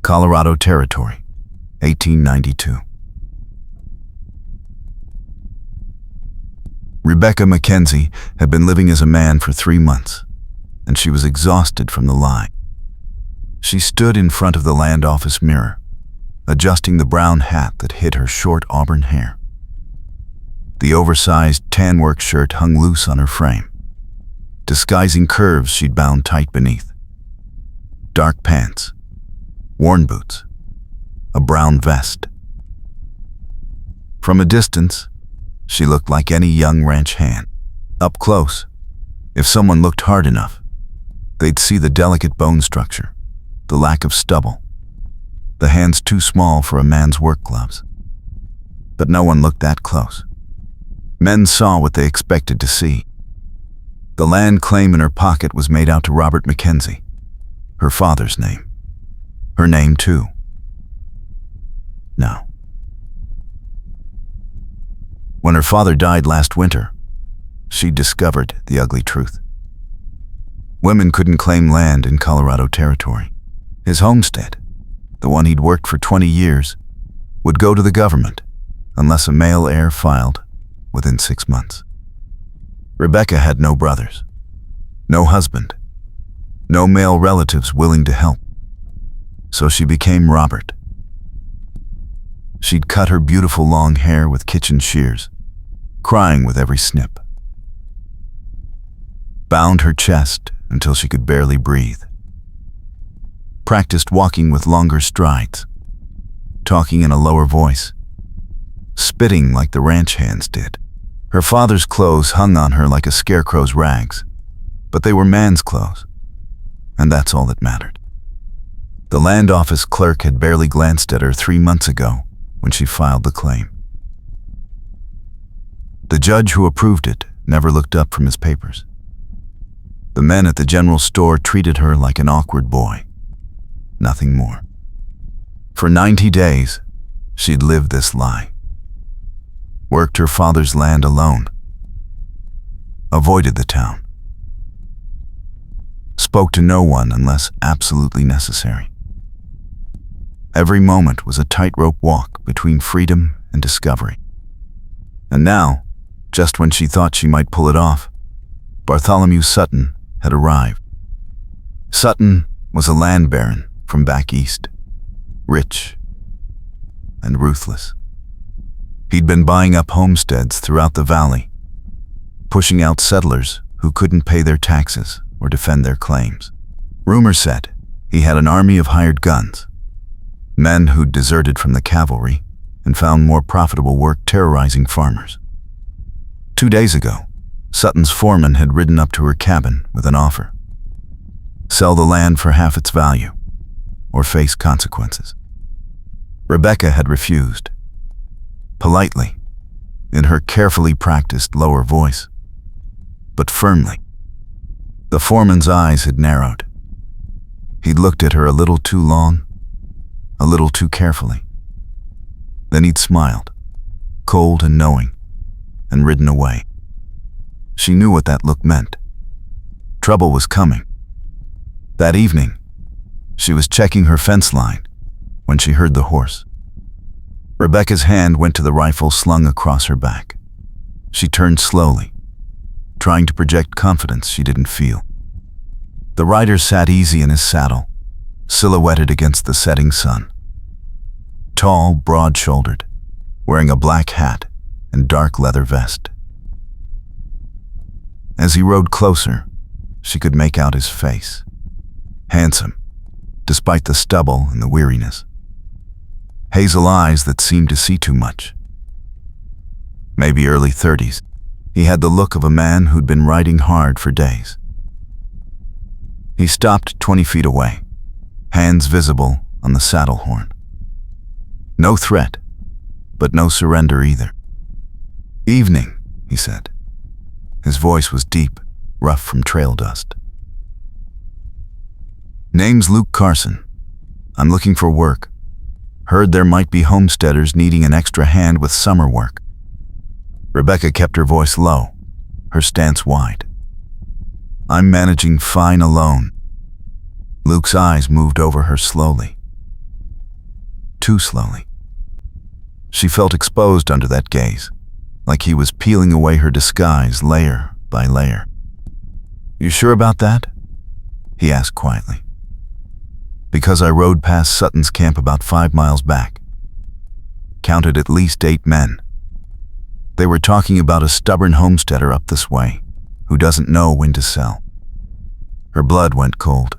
Colorado Territory, 1892. Rebecca Mackenzie had been living as a man for 3 months, and she was exhausted from the lie. She stood in front of the land office mirror, adjusting the brown hat that hid her short auburn hair. The oversized tan work shirt hung loose on her frame, disguising curves she'd bound tight beneath. Dark pants, worn boots, a brown vest. From a distance, she looked like any young ranch hand. Up close, if someone looked hard enough, they'd see the delicate bone structure, the lack of stubble, the hands too small for a man's work gloves. But no one looked that close. Men saw what they expected to see. The land claim in her pocket was made out to Robert Mackenzie, her father's name. Her name, too. No. When her father died last winter, she discovered the ugly truth. Women couldn't claim land in Colorado Territory. His homestead, the one he'd worked for 20 years, would go to the government unless a male heir filed within 6 months. Rebecca had no brothers, no husband, no male relatives willing to help. So she became Robert. She'd cut her beautiful long hair with kitchen shears, crying with every snip. Bound her chest until she could barely breathe. Practiced walking with longer strides, talking in a lower voice, spitting like the ranch hands did. Her father's clothes hung on her like a scarecrow's rags, but they were man's clothes, and that's all that mattered. The land office clerk had barely glanced at her 3 months ago when she filed the claim. The judge who approved it never looked up from his papers. The men at the general store treated her like an awkward boy, nothing more. For 90 days, she'd lived this lie. Worked her father's land alone. Avoided the town. Spoke to no one unless absolutely necessary. Every moment was a tightrope walk between freedom and discovery. And now, just when she thought she might pull it off, Bartholomew Sutton had arrived. Sutton was a land baron from back east, rich and ruthless. He'd been buying up homesteads throughout the valley, pushing out settlers who couldn't pay their taxes or defend their claims. Rumor said he had an army of hired guns, men who'd deserted from the cavalry and found more profitable work terrorizing farmers. 2 days ago, Sutton's foreman had ridden up to her cabin with an offer. Sell the land for half its value, or face consequences. Rebecca had refused, politely, in her carefully practiced lower voice, but firmly. The foreman's eyes had narrowed. He'd looked at her a little too long, a little too carefully. Then he'd smiled, cold and knowing, and ridden away. She knew what that look meant. Trouble was coming. That evening, she was checking her fence line when she heard the horse. Rebecca's hand went to the rifle slung across her back. She turned slowly, trying to project confidence she didn't feel. The rider sat easy in his saddle, silhouetted against the setting sun. Tall, broad-shouldered, wearing a black hat and dark leather vest. As he rode closer, she could make out his face. Handsome, despite the stubble and the weariness. Hazel eyes that seemed to see too much. Maybe early 30s, he had the look of a man who'd been riding hard for days. He stopped 20 feet away, hands visible on the saddle horn. No threat, but no surrender either. "Evening," he said. His voice was deep, rough from trail dust. "Name's Luke Carson. I'm looking for work. Heard there might be homesteaders needing an extra hand with summer work." Rebecca kept her voice low, her stance wide. "I'm managing fine alone." Luke's eyes moved over her slowly. too slowly. She felt exposed under that gaze, like he was peeling away her disguise layer by layer. "You sure about that?" he asked quietly. "Because I rode past Sutton's camp about 5 miles back. Counted at least 8 men. They were talking about a stubborn homesteader up this way who doesn't know when to sell." Her blood went cold.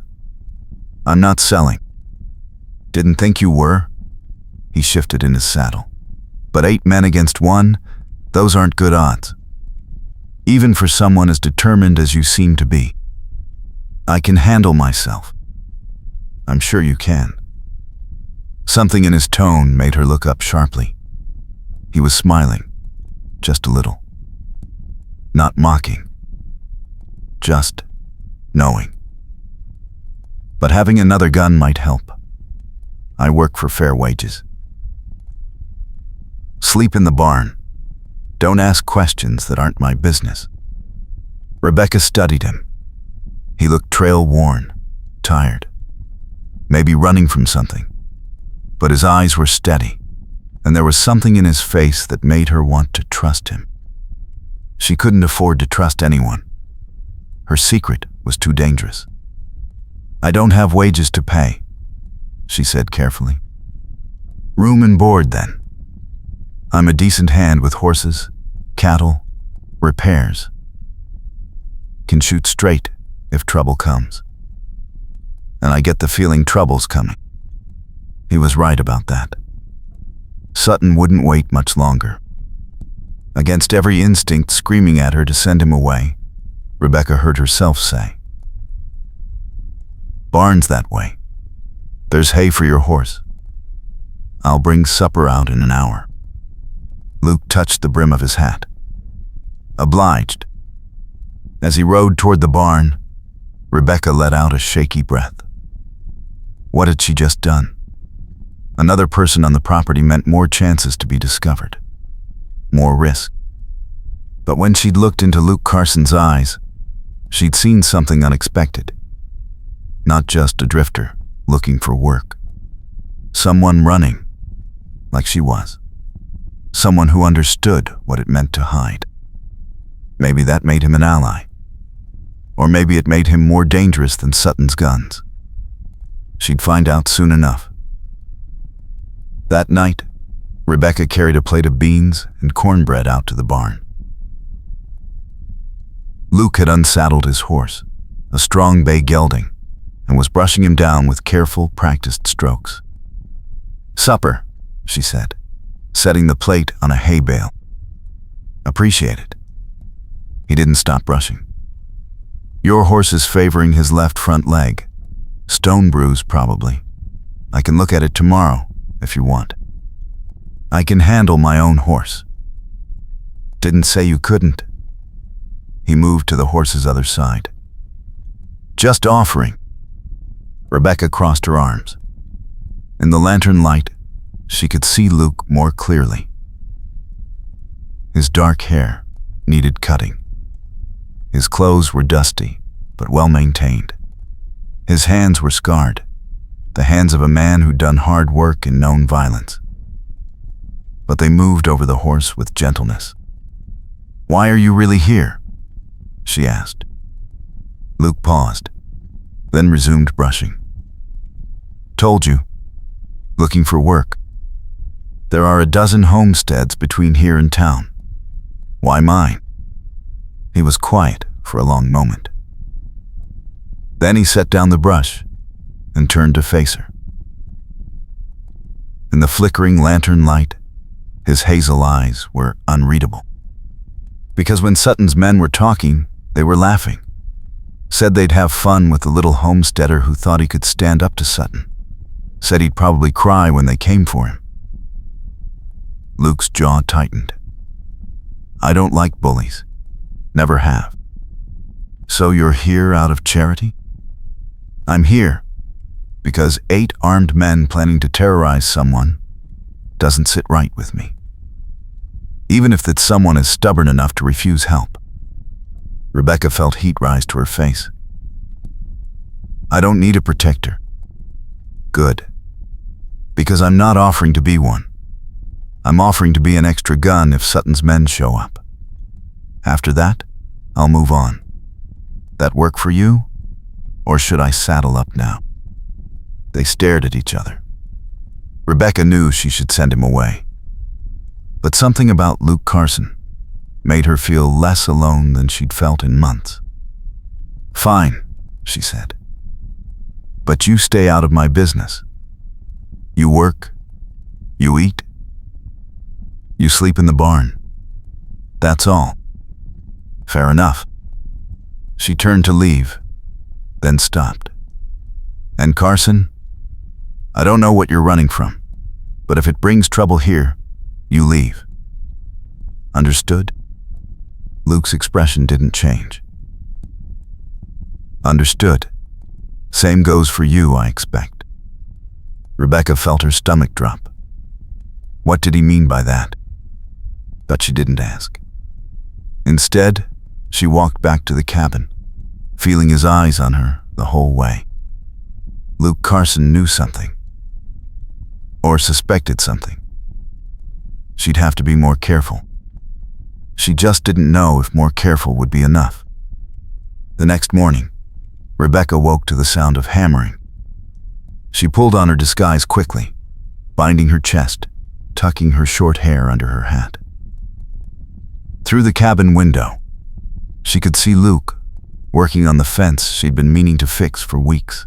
"I'm not selling." "Didn't think you were." He shifted in his saddle. "But 8 men against 1, those aren't good odds. Even for someone as determined as you seem to be. I can handle myself." "I'm sure you can." Something in his tone made her look up sharply. He was smiling, just a little. Not mocking. Just knowing. "But having another gun might help. I work for fair wages. Sleep in the barn. Don't ask questions that aren't my business." Rebecca studied him. He looked trail-worn, tired, maybe running from something. But his eyes were steady, and there was something in his face that made her want to trust him. She couldn't afford to trust anyone. Her secret was too dangerous. "I don't have wages to pay," she said carefully. "Room and board, then. I'm a decent hand with horses, cattle, repairs. Can shoot straight if trouble comes. And I get the feeling trouble's coming." He was right about that. Sutton wouldn't wait much longer. Against every instinct screaming at her to send him away, Rebecca heard herself say, "Barn's that way. There's hay for your horse. I'll bring supper out in an hour." Luke touched the brim of his hat. "Obliged." As he rode toward the barn, Rebecca let out a shaky breath. What had she just done? Another person on the property meant more chances to be discovered, more risk. But when she'd looked into Luke Carson's eyes, she'd seen something unexpected. Not just a drifter looking for work. Someone running, like she was. Someone who understood what it meant to hide. Maybe that made him an ally. Or maybe it made him more dangerous than Sutton's guns. She'd find out soon enough. That night, Rebecca carried a plate of beans and cornbread out to the barn. Luke had unsaddled his horse, a strong bay gelding, and was brushing him down with careful, practiced strokes. "Supper," she said, setting the plate on a hay bale. "Appreciate it." He didn't stop brushing. "Your horse is favoring his left front leg. Stone bruise, probably. I can look at it tomorrow, if you want. I can handle my own horse." "Didn't say you couldn't." He moved to the horse's other side. "Just offering." Rebecca crossed her arms. In the lantern light, she could see Luke more clearly. His dark hair needed cutting. His clothes were dusty, but well-maintained. His hands were scarred, the hands of a man who'd done hard work and known violence. But they moved over the horse with gentleness. "Why are you really here?" she asked. Luke paused, then resumed brushing. "Told you. Looking for work. There are a dozen homesteads between here and town. Why mine?" He was quiet for a long moment. Then he set down the brush and turned to face her. In the flickering lantern light, his hazel eyes were unreadable. Because when Sutton's men were talking, they were laughing. Said they'd have fun with the little homesteader who thought he could stand up to Sutton. Said he'd probably cry when they came for him. Luke's jaw tightened. "I don't like bullies. Never have." "So you're here out of charity?" "I'm here because 8 armed men planning to terrorize someone doesn't sit right with me. Even if that someone is stubborn enough to refuse help." Rebecca felt heat rise to her face. "I don't need a protector." "Good. Because I'm not offering to be one. I'm offering to be an extra gun if Sutton's men show up. After that, I'll move on. That work for you? Or should I saddle up now? They stared at each other. Rebecca knew she should send him away. But something about Luke Carson made her feel less alone than she'd felt in months. Fine, she said. But you stay out of my business. You work, you eat, you sleep in the barn. That's all. Fair enough. She turned to leave, then stopped. And Carson, I don't know what you're running from, but if it brings trouble here, you leave. Understood? Luke's expression didn't change. Understood. Same goes for you, I expect. Rebecca felt her stomach drop. What did he mean by that? But she didn't ask. Instead, she walked back to the cabin, feeling his eyes on her the whole way. Luke Carson knew something. Or suspected something. She'd have to be more careful. She just didn't know if more careful would be enough. The next morning, Rebecca woke to the sound of hammering. She pulled on her disguise quickly, binding her chest, tucking her short hair under her hat. Through the cabin window, she could see Luke working on the fence she'd been meaning to fix for weeks.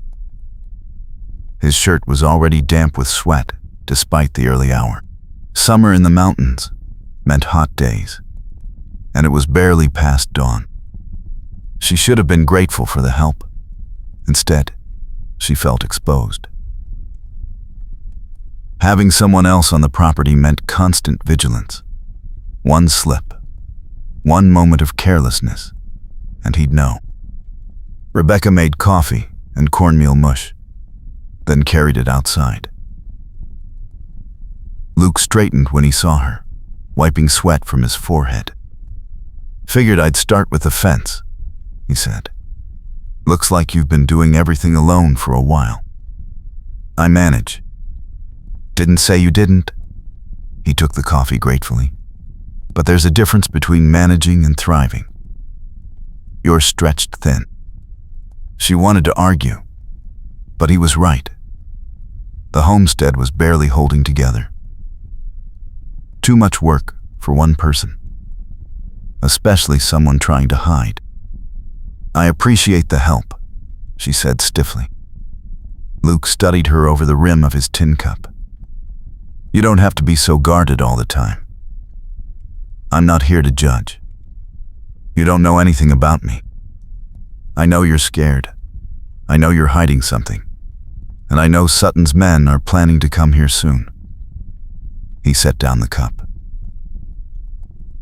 His shirt was already damp with sweat despite the early hour. Summer in the mountains meant hot days, and it was barely past dawn. She should have been grateful for the help. Instead, she felt exposed. Having someone else on the property meant constant vigilance. One slip, one moment of carelessness, and he'd know. Rebecca made coffee and cornmeal mush, then carried it outside. Luke straightened when he saw her, wiping sweat from his forehead. Figured I'd start with the fence, he said. Looks like you've been doing everything alone for a while. I manage. Didn't say you didn't. He took the coffee gratefully. But there's a difference between managing and thriving. You're stretched thin. She wanted to argue, but he was right. The homestead was barely holding together. Too much work for one person, especially someone trying to hide. I appreciate the help, she said stiffly. Luke studied her over the rim of his tin cup. You don't have to be so guarded all the time. I'm not here to judge. You don't know anything about me. I know you're scared. I know you're hiding something. And I know Sutton's men are planning to come here soon. He set down the cup.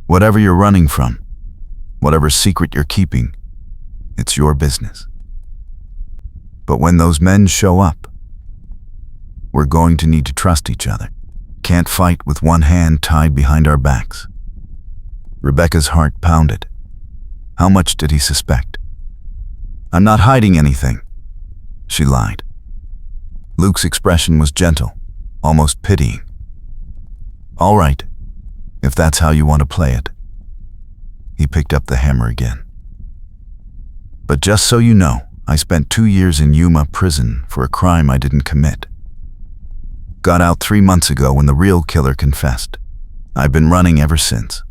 Whatever you're running from, whatever secret you're keeping, it's your business. But when those men show up, we're going to need to trust each other. Can't fight with one hand tied behind our backs. Rebecca's heart pounded. How much did he suspect? I'm not hiding anything, she lied. Luke's expression was gentle, almost pitying. All right, if that's how you want to play it. He picked up the hammer again. But just so you know, I spent 2 years in Yuma prison for a crime I didn't commit. Got out 3 months ago when the real killer confessed. I've been running ever since.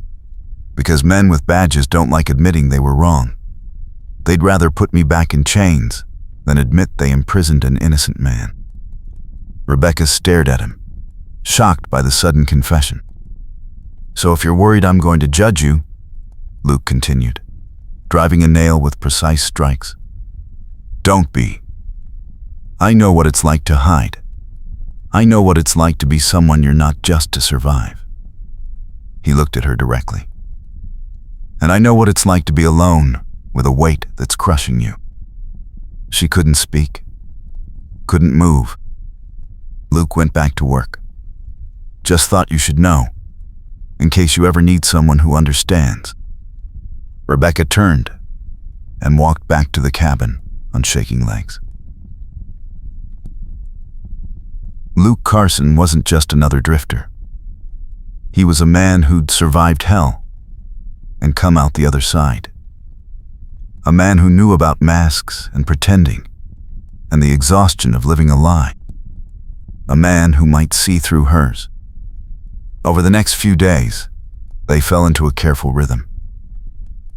Because men with badges don't like admitting they were wrong. They'd rather put me back in chains than admit they imprisoned an innocent man. Rebecca stared at him, shocked by the sudden confession. So if you're worried I'm going to judge you, Luke continued, driving a nail with precise strikes. Don't be. I know what it's like to hide. I know what it's like to be someone you're not just to survive. He looked at her directly. And I know what it's like to be alone with a weight that's crushing you. She couldn't speak, couldn't move. Luke went back to work. Just thought you should know, in case you ever need someone who understands. Rebecca turned and walked back to the cabin on shaking legs. Luke Carson wasn't just another drifter. He was a man who'd survived hell and come out the other side. A man who knew about masks and pretending and the exhaustion of living a lie. A man who might see through hers. Over the next few days, they fell into a careful rhythm.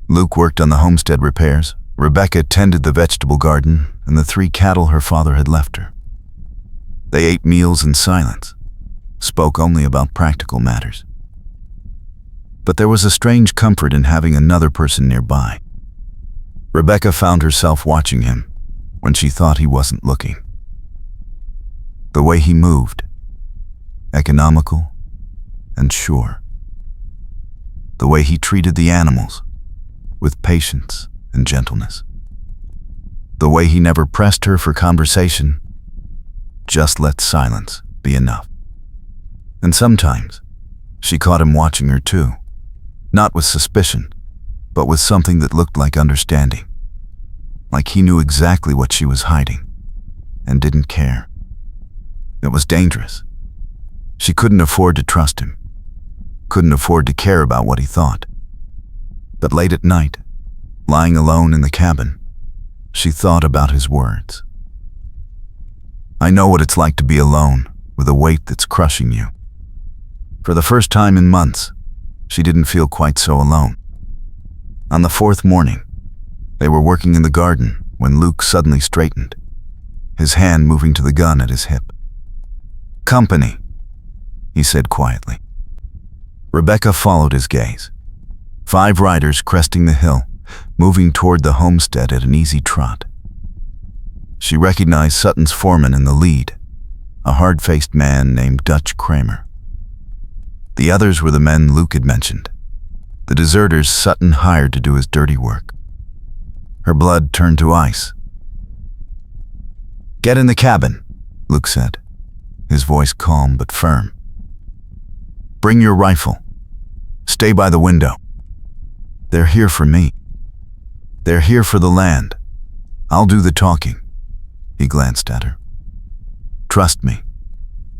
Luke worked on the homestead repairs, Rebecca tended the vegetable garden, and the 3 cattle her father had left her. They ate meals in silence, spoke only about practical matters. But there was a strange comfort in having another person nearby. Rebecca found herself watching him when she thought he wasn't looking. The way he moved, economical and sure. The way he treated the animals, with patience and gentleness. The way he never pressed her for conversation, just let silence be enough. And sometimes, she caught him watching her too, not with suspicion, but with something that looked like understanding. Like he knew exactly what she was hiding, and didn't care. It was dangerous. She couldn't afford to trust him, couldn't afford to care about what he thought. But late at night, lying alone in the cabin, she thought about his words. I know what it's like to be alone with a weight that's crushing you. For the first time in months, she didn't feel quite so alone. On the 4th morning, they were working in the garden when Luke suddenly straightened, his hand moving to the gun at his hip. Company, he said quietly. Rebecca followed his gaze. 5 riders cresting the hill, moving toward the homestead at an easy trot. She recognized Sutton's foreman in the lead, a hard-faced man named Dutch Kramer. The others were the men Luke had mentioned, the deserters Sutton hired to do his dirty work. Her blood turned to ice. Get in the cabin, Luke said, his voice calm but firm. Bring your rifle. Stay by the window. They're here for me. They're here for the land. I'll do the talking. He glanced at her. Trust me.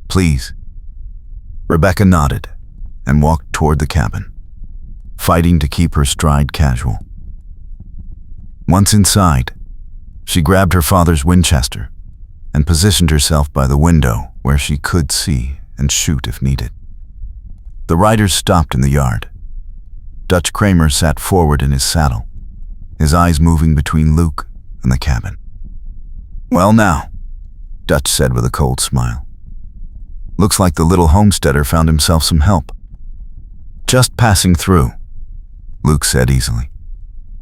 Please. Rebecca nodded and walked toward the cabin, fighting to keep her stride casual. Once inside, she grabbed her father's Winchester and positioned herself by the window where she could see and shoot if needed. The riders stopped in the yard. Dutch Kramer sat forward in his saddle, his eyes moving between Luke and the cabin. Well now, Dutch said with a cold smile. Looks like the little homesteader found himself some help. Just passing through, Luke said easily.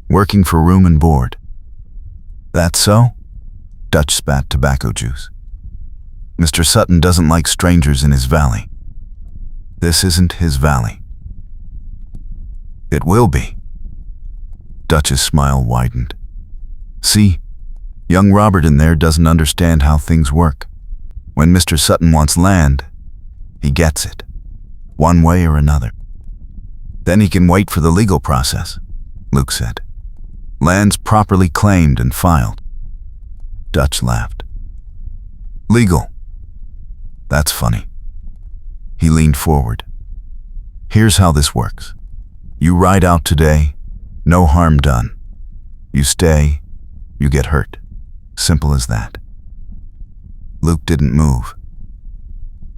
Working for room and board. That so? Dutch spat tobacco juice. Mr. Sutton doesn't like strangers in his valley. This isn't his valley. It will be. Dutch's smile widened. See, young Robert in there doesn't understand how things work. When Mr. Sutton wants land, he gets it, one way or another. Then he can wait for the legal process, Luke said. Land's properly claimed and filed. Dutch laughed. Legal. That's funny. He leaned forward. Here's how this works. You ride out today, no harm done. You stay, you get hurt. Simple as that. Luke didn't move.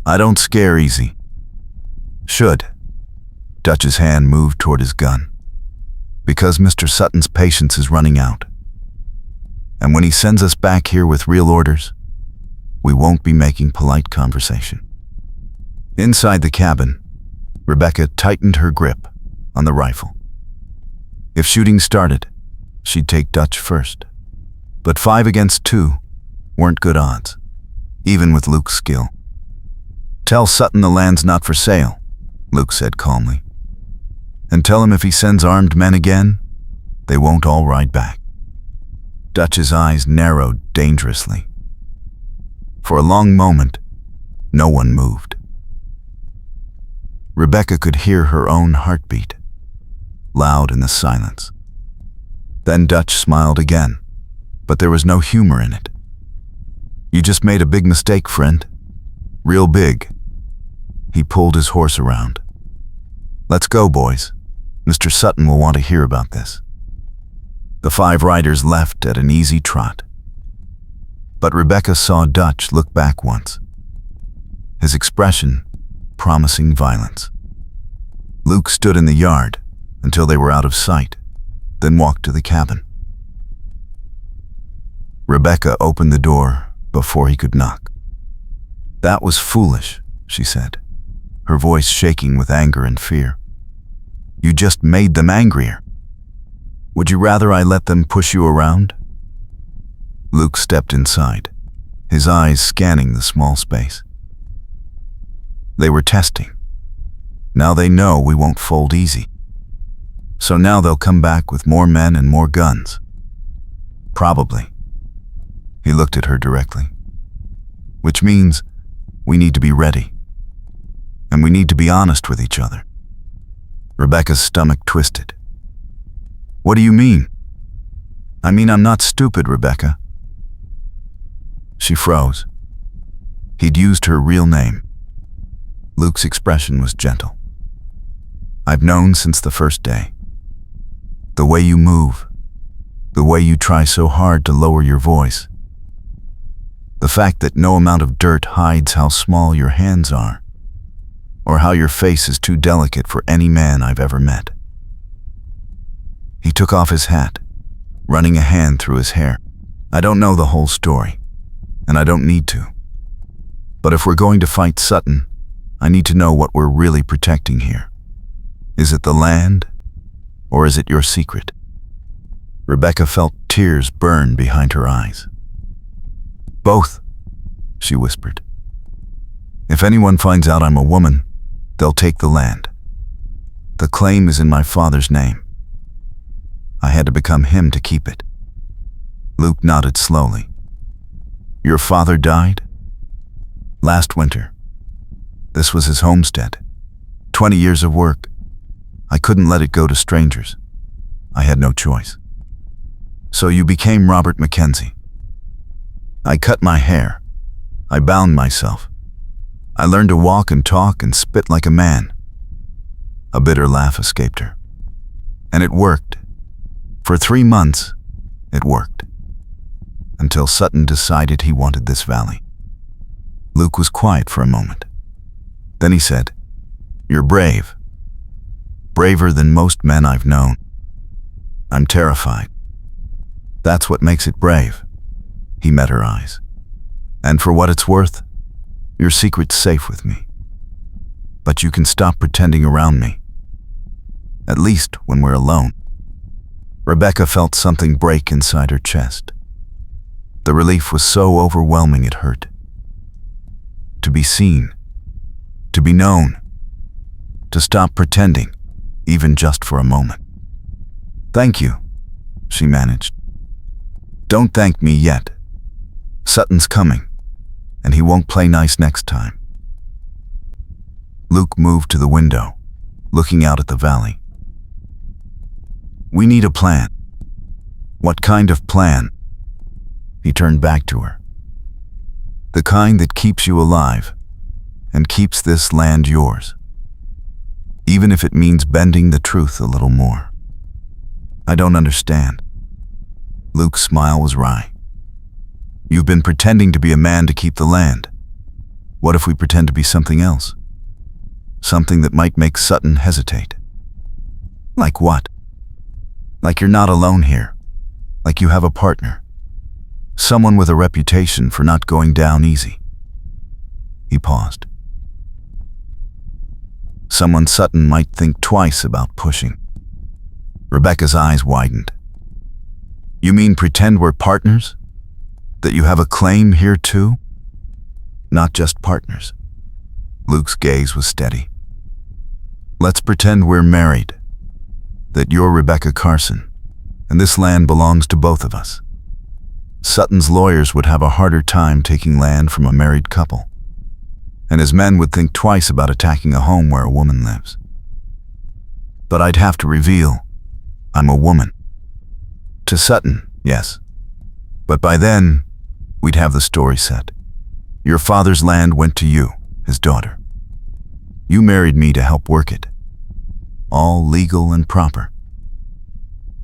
I don't scare easy. Should. Dutch's hand moved toward his gun. Because Mr. Sutton's patience is running out. And when he sends us back here with real orders, we won't be making polite conversation. Inside the cabin, Rebecca tightened her grip on the rifle. If shooting started, she'd take Dutch first. But 5 against 2 weren't good odds, even with Luke's skill. Tell Sutton the land's not for sale, Luke said calmly. And tell him if he sends armed men again, they won't all ride back. Dutch's eyes narrowed dangerously. For a long moment, no one moved. Rebecca could hear her own heartbeat, loud in the silence. Then Dutch smiled again, but there was no humor in it. You just made a big mistake, friend. Real big. He pulled his horse around. Let's go, boys. Mr. Sutton will want to hear about this. The 5 riders left at an easy trot. But Rebecca saw Dutch look back once. His expression promising violence. Luke stood in the yard until they were out of sight, then walked to the cabin. Rebecca opened the door before he could knock. That was foolish, she said, her voice shaking with anger and fear. You just made them angrier. Would you rather I let them push you around? Luke stepped inside, his eyes scanning the small space. They were testing. Now they know we won't fold easy. So now they'll come back with more men and more guns. Probably. He looked at her directly. Which means we need to be ready. And we need to be honest with each other. Rebecca's stomach twisted. What do you mean? I mean, I'm not stupid, Rebecca. She froze. He'd used her real name. Luke's expression was gentle. I've known since the first day. The way you move, the way you try so hard to lower your voice, the fact that no amount of dirt hides how small your hands are, or how your face is too delicate for any man I've ever met. He took off his hat, running a hand through his hair. I don't know the whole story, and I don't need to. But if we're going to fight Sutton, I need to know what we're really protecting here. Is it the land, or is it your secret? Rebecca felt tears burn behind her eyes. Both, she whispered. If anyone finds out I'm a woman, they'll take the land. The claim is in my father's name. I had to become him to keep it. Luke nodded slowly. Your father died? Last winter. This was his homestead. 20 years of work. I couldn't let it go to strangers. I had no choice. So you became Robert Mackenzie. I cut my hair. I bound myself. I learned to walk and talk and spit like a man. A bitter laugh escaped her. And it worked. For 3 months, it worked. Until Sutton decided he wanted this valley. Luke was quiet for a moment. Then he said, You're brave. Braver than most men I've known. I'm terrified. That's what makes it brave. He met her eyes. And for what it's worth, your secret's safe with me. But you can stop pretending around me. At least when we're alone. Rebecca felt something break inside her chest. The relief was so overwhelming it hurt. To be seen. To be known. To stop pretending, even just for a moment. Thank you, she managed. Don't thank me yet. Sutton's coming, and he won't play nice next time. Luke moved to the window, looking out at the valley. We need a plan. What kind of plan? He turned back to her. The kind that keeps you alive and keeps this land yours, even if it means bending the truth a little more. I don't understand. Luke's smile was wry. You've been pretending to be a man to keep the land. What if we pretend to be something else? Something that might make Sutton hesitate. Like what? Like you're not alone here. Like you have a partner. Someone with a reputation for not going down easy. He paused. Someone Sutton might think twice about pushing. Rebecca's eyes widened. You mean pretend we're partners? That you have a claim here too? Not just partners. Luke's gaze was steady. Let's pretend we're married. That you're Rebecca Carson, and this land belongs to both of us. Sutton's lawyers would have a harder time taking land from a married couple, and his men would think twice about attacking a home where a woman lives. But I'd have to reveal I'm a woman. To Sutton, yes. But by then, we'd have the story set. Your father's land went to you, his daughter. You married me to help work it. All legal and proper.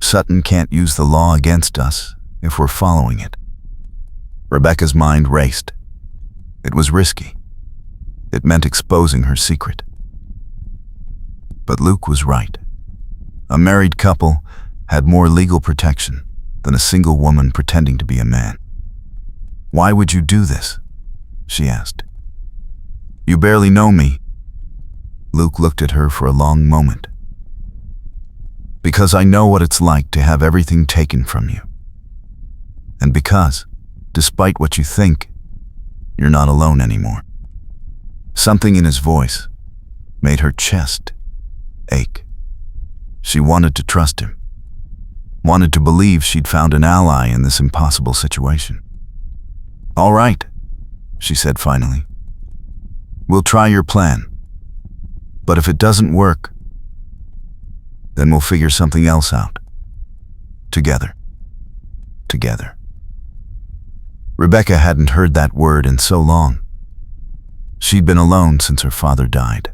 Sutton can't use the law against us if we're following it. Rebecca's mind raced. It was risky. It meant exposing her secret. But Luke was right. A married couple had more legal protection than a single woman pretending to be a man. Why would you do this? She asked. You barely know me. Luke looked at her for a long moment. Because I know what it's like to have everything taken from you. And because, despite what you think, you're not alone anymore. Something in his voice made her chest ache. She wanted to trust him, wanted to believe she'd found an ally in this impossible situation. All right, she said finally. We'll try your plan. But if it doesn't work, then we'll figure something else out. Together. Together. Rebecca hadn't heard that word in so long. She'd been alone since her father died,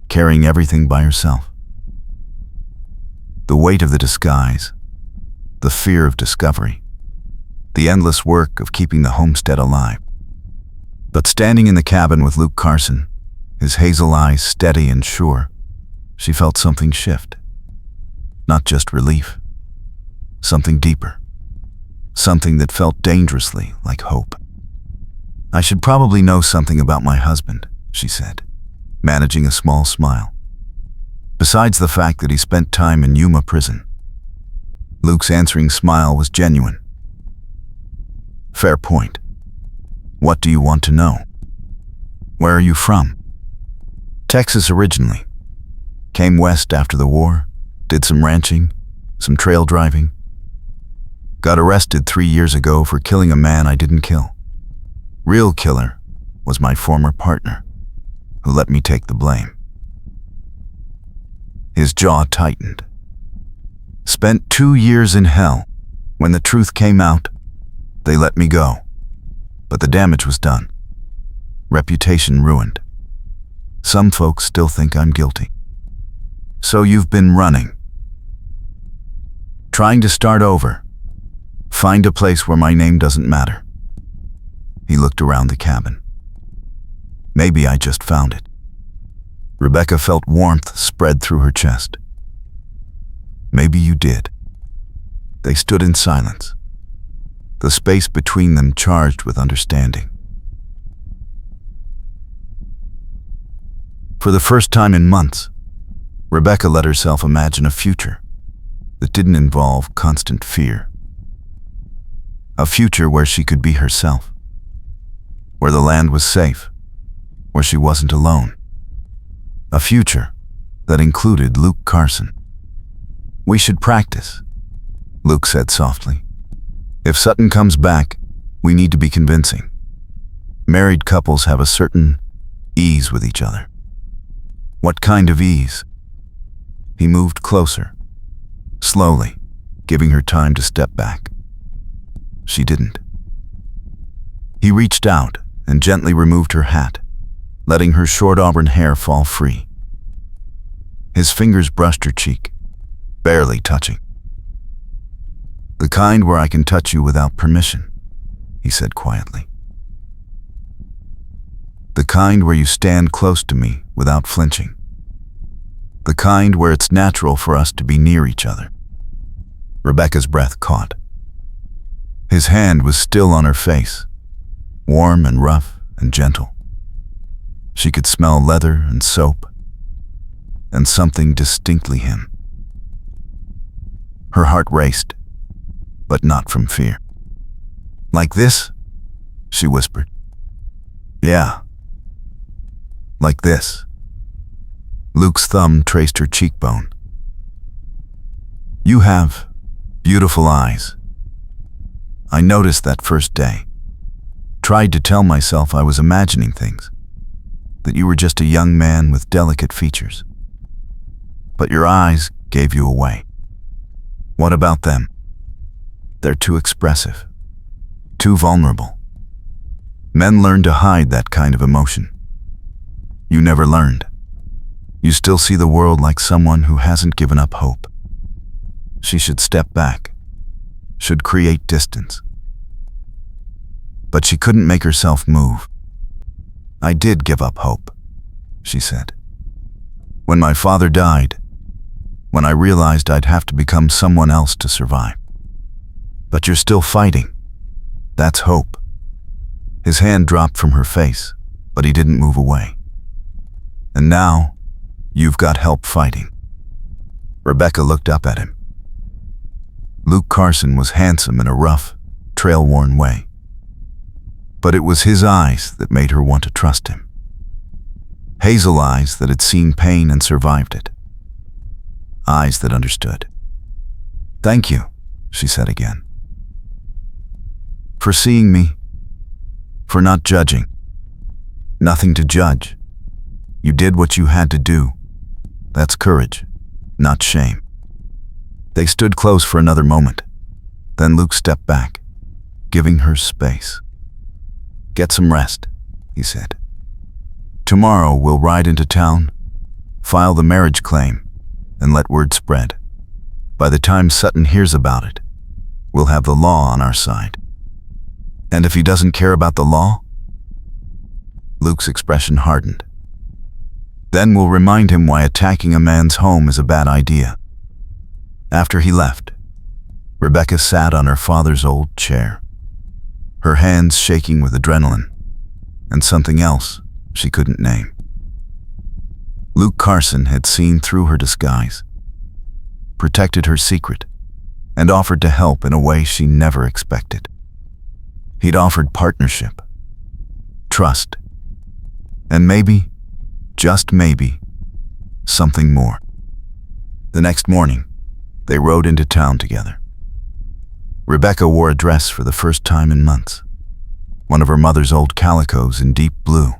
carrying everything by herself. The weight of the disguise, the fear of discovery, the endless work of keeping the homestead alive. But standing in the cabin with Luke Carson, his hazel eyes steady and sure, she felt something shift. Not just relief, something deeper, something that felt dangerously like hope. I should probably know something about my husband, she said, managing a small smile. Besides the fact that he spent time in Yuma prison. Luke's answering smile was genuine. Fair point. What do you want to know? Where are you from? Texas originally. Came west after the war, did some ranching, some trail driving. Got arrested 3 years ago for killing a man I didn't kill. Real killer was my former partner, who let me take the blame. His jaw tightened. Spent 2 years in hell. When the truth came out, they let me go. But the damage was done. Reputation ruined. Some folks still think I'm guilty. So you've been running. Trying to start over. Find a place where my name doesn't matter. He looked around the cabin. Maybe I just found it. Rebecca felt warmth spread through her chest. Maybe you did. They stood in silence, the space between them charged with understanding. For the first time in months, Rebecca let herself imagine a future that didn't involve constant fear. A future where she could be herself, where the land was safe, where she wasn't alone. A future that included Luke Carson. We should practice, Luke said softly. If Sutton comes back, we need to be convincing. Married couples have a certain ease with each other. What kind of ease? He moved closer, slowly, giving her time to step back. She didn't. He reached out and gently removed her hat, letting her short auburn hair fall free. His fingers brushed her cheek, barely touching. The kind where I can touch you without permission, he said quietly. The kind where you stand close to me without flinching. The kind where it's natural for us to be near each other. Rebecca's breath caught. His hand was still on her face, warm and rough and gentle. She could smell leather and soap, and something distinctly him. Her heart raced, but not from fear. Like this? She whispered. Yeah. Like this. Luke's thumb traced her cheekbone. You have beautiful eyes. I noticed that first day. Tried to tell myself I was imagining things, that you were just a young man with delicate features. But your eyes gave you away. What about them? They're too expressive, too vulnerable. Men learn to hide that kind of emotion. You never learned. You still see the world like someone who hasn't given up hope. She should step back, should create distance. But she couldn't make herself move. I did give up hope, she said. When my father died, when I realized I'd have to become someone else to survive. But you're still fighting. That's hope. His hand dropped from her face, but he didn't move away. And now, you've got help fighting. Rebecca looked up at him. Luke Carson was handsome in a rough, trail-worn way. But it was his eyes that made her want to trust him. Hazel eyes that had seen pain and survived it. Eyes that understood. "Thank you," she said again. "For seeing me, for not judging. Nothing to judge. You did what you had to do. That's courage, not shame." They stood close for another moment. Then Luke stepped back, giving her space. "Get some rest," he said. "Tomorrow we'll ride into town, file the marriage claim, and let word spread. By the time Sutton hears about it, we'll have the law on our side." "And if he doesn't care about the law?" Luke's expression hardened. "Then we'll remind him why attacking a man's home is a bad idea." After he left, Rebecca sat on her father's old chair, her hands shaking with adrenaline and something else she couldn't name. Luke Carson had seen through her disguise, protected her secret, and offered to help in a way she never expected. He'd offered partnership, trust, and maybe, just maybe, something more. The next morning, they rode into town together. Rebecca wore a dress for the first time in months, one of her mother's old calicos in deep blue.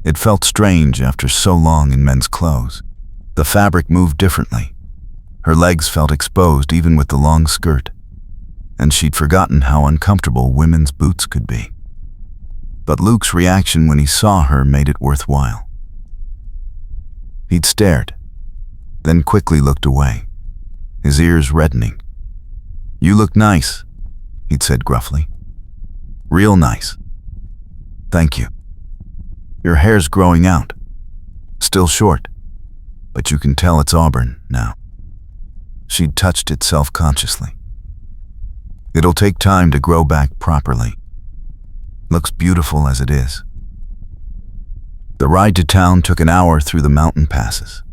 It felt strange after so long in men's clothes. The fabric moved differently. Her legs felt exposed even with the long skirt, and she'd forgotten how uncomfortable women's boots could be. But Luke's reaction when he saw her made it worthwhile. He'd stared, then quickly looked away, his ears reddening. "You look nice," he'd said gruffly. "Real nice." "Thank you. Your hair's growing out. Still short, but you can tell it's auburn now." She'd touched it self-consciously. "It'll take time to grow back properly. Looks beautiful as it is." The ride to town took an hour through the mountain passes.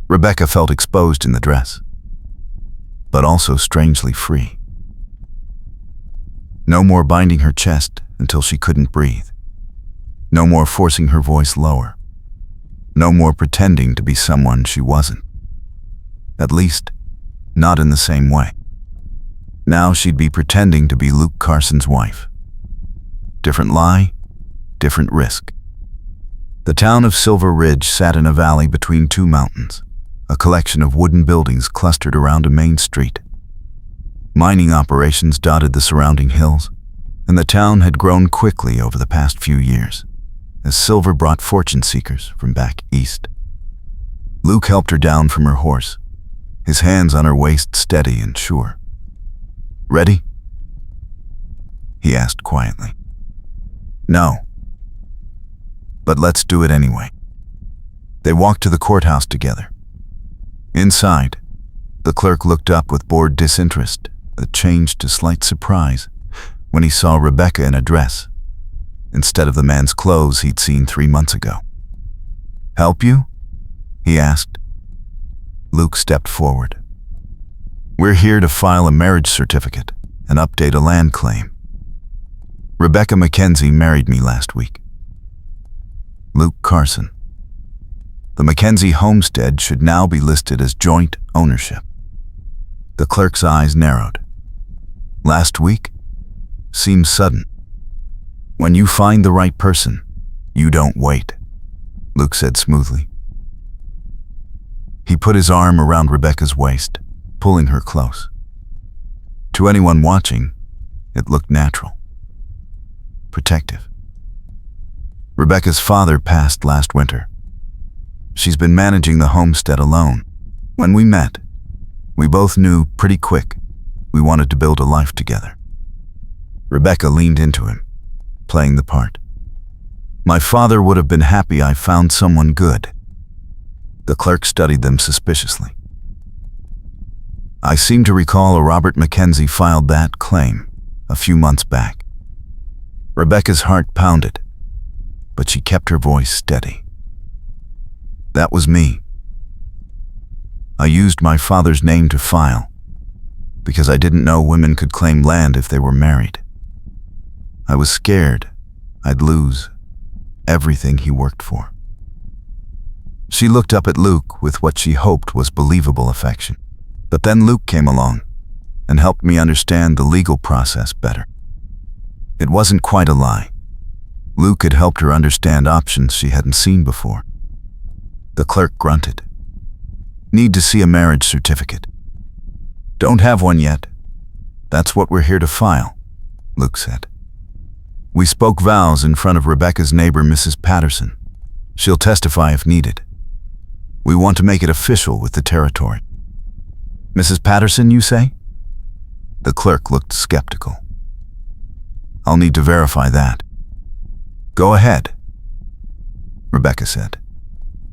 Rebecca felt exposed in the dress, but also strangely free. No more binding her chest until she couldn't breathe. No more forcing her voice lower. No more pretending to be someone she wasn't. At least, not in the same way. Now she'd be pretending to be Luke Carson's wife. Different lie, different risk. The town of Silver Ridge sat in a valley between two mountains, a collection of wooden buildings clustered around a main street. Mining operations dotted the surrounding hills, and the town had grown quickly over the past few years, as silver brought fortune seekers from back east. Luke helped her down from her horse, his hands on her waist steady and sure. "Ready?" he asked quietly. "No. But let's do it anyway." They walked to the courthouse together. Inside, the clerk looked up with bored disinterest that changed to slight surprise when he saw Rebecca in a dress, instead of the man's clothes he'd seen 3 months ago. "Help you?" he asked. Luke stepped forward. "We're here to file a marriage certificate and update a land claim. Rebecca Mackenzie married me last week." Luke Carson. The Mackenzie homestead should now be listed as joint ownership. The clerk's eyes narrowed. "Last week? Seems sudden." "When you find the right person, you don't wait," Luke said smoothly. He put his arm around Rebecca's waist, pulling her close. To anyone watching, it looked natural. protective. Rebecca's father passed last winter. She's been managing the homestead alone. When we met, we both knew pretty quick we wanted to build a life together. Rebecca leaned into him, playing the part. My father would have been happy I found someone good. The clerk studied them suspiciously. I seem to recall a Robert Mackenzie filed that claim a few months back. Rebecca's heart pounded, but she kept her voice steady. That was me. I used my father's name to file because I didn't know women could claim land if they were married. I was scared I'd lose everything he worked for. She looked up at Luke with what she hoped was believable affection. But then Luke came along and helped me understand the legal process better. It wasn't quite a lie. Luke had helped her understand options she hadn't seen before. The clerk grunted. Need to see a marriage certificate. Don't have one yet. That's what we're here to file, Luke said. We spoke vows in front of Rebecca's neighbor, Mrs. Patterson. She'll testify if needed. We want to make it official with the territory. Mrs. Patterson, you say? The clerk looked skeptical. I'll need to verify that. Go ahead, Rebecca said,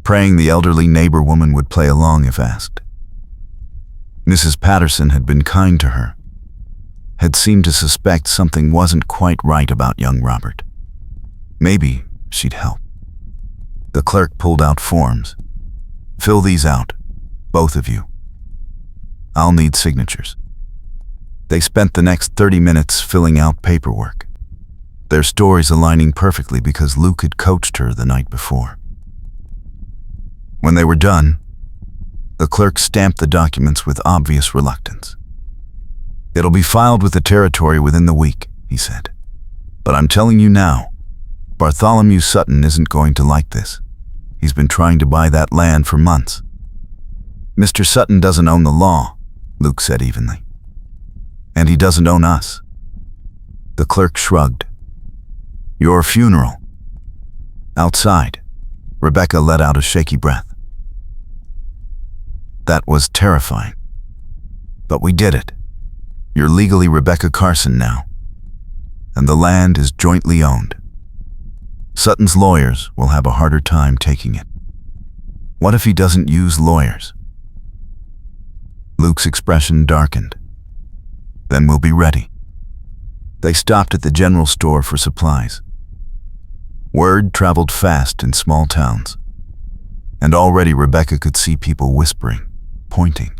praying the elderly neighbor woman would play along if asked. Mrs. Patterson had been kind to her, had seemed to suspect something wasn't quite right about young Robert. Maybe she'd help. The clerk pulled out forms. Fill these out, both of you. I'll need signatures. They spent the next 30 minutes filling out paperwork, their stories aligning perfectly because Luke had coached her the night before. When they were done, the clerk stamped the documents with obvious reluctance. It'll be filed with the territory within the week, he said. But I'm telling you now, Bartholomew Sutton isn't going to like this. He's been trying to buy that land for months. Mr. Sutton doesn't own the law, Luke said evenly. And he doesn't own us. The clerk shrugged. Your funeral. Outside, Rebecca let out a shaky breath. That was terrifying. But we did it. You're legally Rebecca Carson now. And the land is jointly owned. Sutton's lawyers will have a harder time taking it. What if he doesn't use lawyers? Luke's expression darkened. Then we'll be ready. They stopped at the general store for supplies. Word traveled fast in small towns, and already Rebecca could see people whispering, pointing.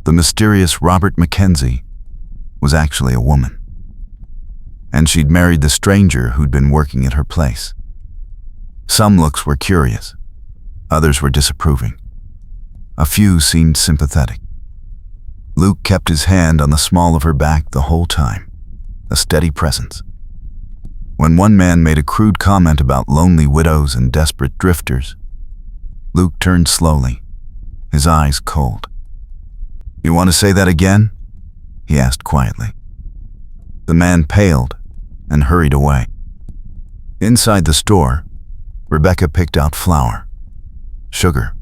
The mysterious Robert Mackenzie was actually a woman, and she'd married the stranger who'd been working at her place. Some looks were curious, others were disapproving. A few seemed sympathetic. Luke kept his hand on the small of her back the whole time, a steady presence. When one man made a crude comment about lonely widows and desperate drifters, Luke turned slowly, his eyes cold. You want to say that again? He asked quietly. The man paled and hurried away. Inside the store, Rebecca picked out flour, sugar,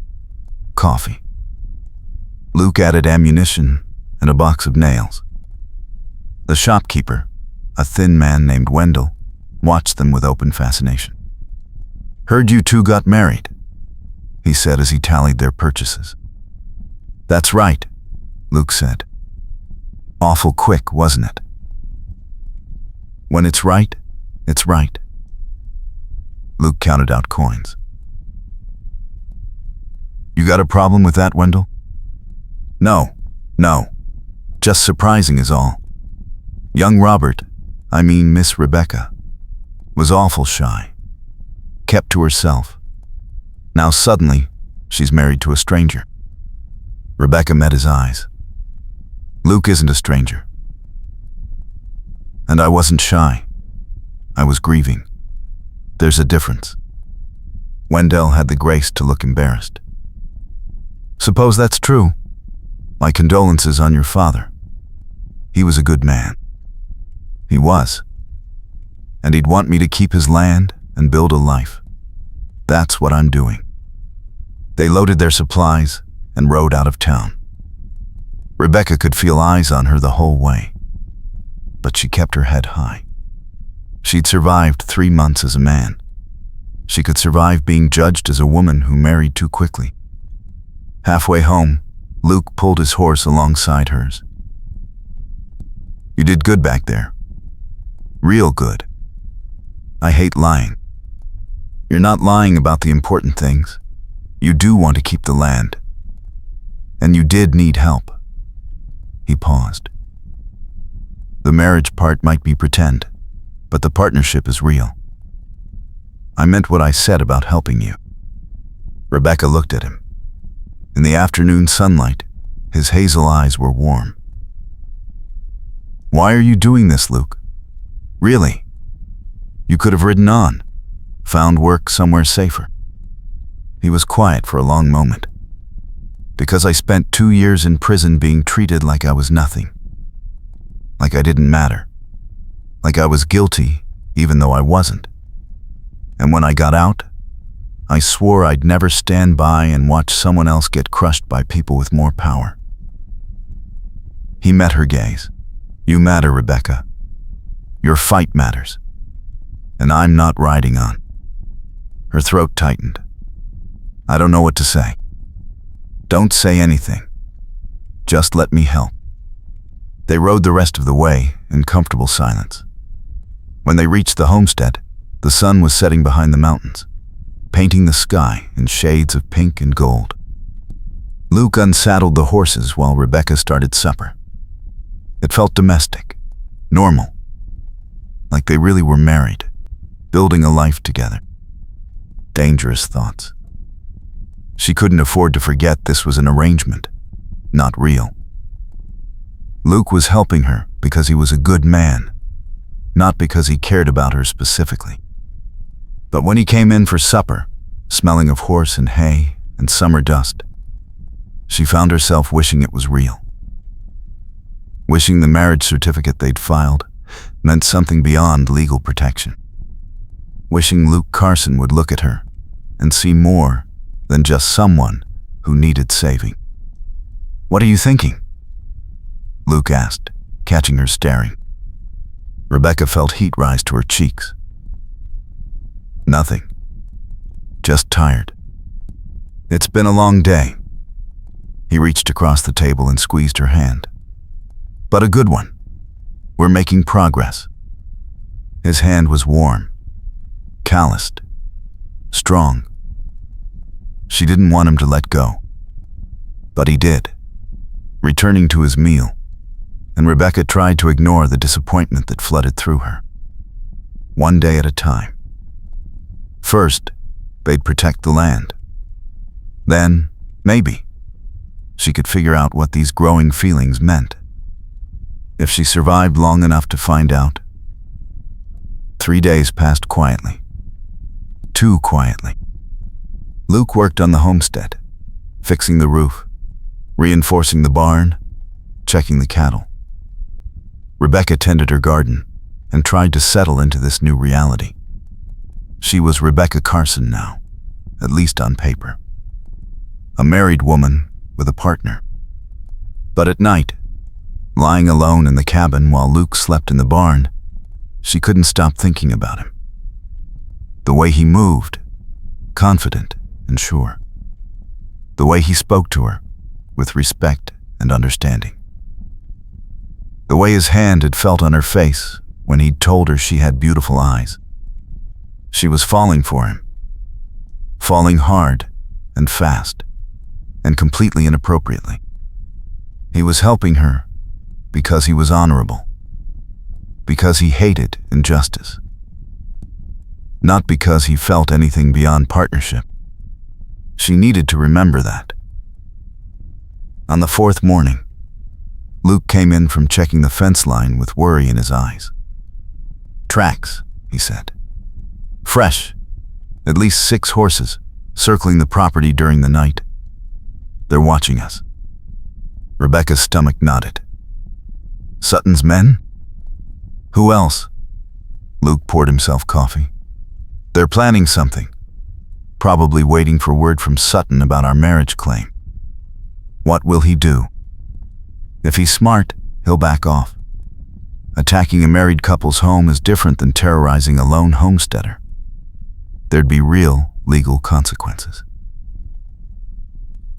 coffee. Luke added ammunition and a box of nails. The shopkeeper, a thin man named Wendell, watched them with open fascination. Heard you two got married, he said as he tallied their purchases. That's right, Luke said. Awful quick, wasn't it? When it's right, it's right. Luke counted out coins. You got a problem with that, Wendell? No. Just surprising is all. Young Robert, I mean Miss Rebecca, was awful shy. Kept to herself. Now suddenly, she's married to a stranger. Rebecca met his eyes. Luke isn't a stranger. And I wasn't shy. I was grieving. There's a difference. Wendell had the grace to look embarrassed. Suppose that's true. My condolences on your father. He was a good man. He was, and he'd want me to keep his land and build a life. That's what I'm doing." They loaded their supplies and rode out of town. Rebecca could feel eyes on her the whole way, but she kept her head high. She'd survived 3 months as a man. She could survive being judged as a woman who married too quickly. Halfway home, Luke pulled his horse alongside hers. "You did good back there. Real good. I hate lying. You're not lying about the important things. You do want to keep the land. And you did need help." He paused. "The marriage part might be pretend, but the partnership is real. I meant what I said about helping you." Rebecca looked at him. In the afternoon sunlight, his hazel eyes were warm. "Why are you doing this, Luke? Really? You could have ridden on, found work somewhere safer." He was quiet for a long moment. "Because I spent 2 years in prison being treated like I was nothing. Like I didn't matter. Like I was guilty, even though I wasn't. And when I got out, I swore I'd never stand by and watch someone else get crushed by people with more power." He met her gaze. "You matter, Rebecca. Your fight matters. And I'm not riding on." Her throat tightened. "I don't know what to say." "Don't say anything. Just let me help." They rode the rest of the way in comfortable silence. When they reached the homestead, the sun was setting behind the mountains, painting the sky in shades of pink and gold. Luke unsaddled the horses while Rebecca started supper. It felt domestic, normal, like they really were married, building a life together. Dangerous thoughts. She couldn't afford to forget this was an arrangement, not real. Luke was helping her because he was a good man, not because he cared about her specifically. But when he came in for supper, smelling of horse and hay and summer dust, she found herself wishing it was real. Wishing the marriage certificate they'd filed meant something beyond legal protection. Wishing Luke Carson would look at her and see more than just someone who needed saving. "What are you thinking?" Luke asked, catching her staring. Rebecca felt heat rise to her cheeks. "Nothing. Just tired. It's been a long day." He reached across the table and squeezed her hand. "But a good one. We're making progress." His hand was warm, calloused, strong. She didn't want him to let go, but he did, returning to his meal, and Rebecca tried to ignore the disappointment that flooded through her. One day at a time. First, they'd protect the land. Then, maybe, she could figure out what these growing feelings meant. If she survived long enough to find out. 3 days passed quietly. Too quietly. Luke worked on the homestead, fixing the roof, reinforcing the barn, checking the cattle. Rebecca tended her garden and tried to settle into this new reality. She was Rebecca Carson now, at least on paper. A married woman with a partner. But at night, lying alone in the cabin while Luke slept in the barn, she couldn't stop thinking about him. The way he moved, confident and sure. The way he spoke to her, with respect and understanding. The way his hand had felt on her face when he'd told her she had beautiful eyes. She was falling for him. Falling hard and fast, and completely inappropriately. He was helping her because he was honorable. Because he hated injustice. Not because he felt anything beyond partnership. She needed to remember that. On the 4th morning, Luke came in from checking the fence line with worry in his eyes. "Tracks," he said. "Fresh. At least 6 horses, circling the property during the night. They're watching us." Rebecca's stomach nodded. "Sutton's men? Who else?" Luke poured himself coffee. They're planning something. Probably waiting for word from Sutton about our marriage claim. What will he do? If he's smart, he'll back off. Attacking a married couple's home is different than terrorizing a lone homesteader. There'd be real legal consequences.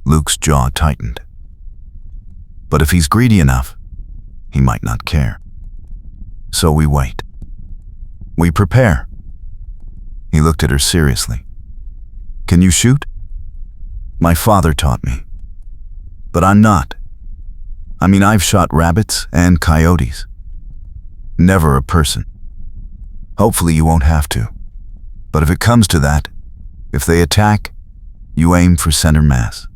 Luke's jaw tightened. But if he's greedy enough, he might not care. So we wait. We prepare. He looked at her seriously. Can you shoot? My father taught me. But I'm not. I've shot rabbits and coyotes. Never a person. Hopefully you won't have to. But if it comes to that, if they attack, you aim for center mass.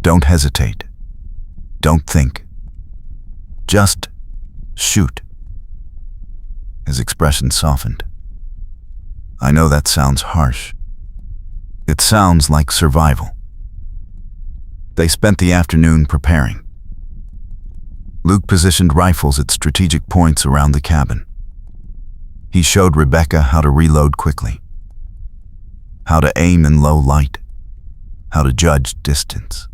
Don't hesitate. Don't think. Just shoot. His expression softened. I know that sounds harsh. It sounds like survival. They spent the afternoon preparing. Luke positioned rifles at strategic points around the cabin. He showed Rebecca how to reload quickly, how to aim in low light, how to judge distance.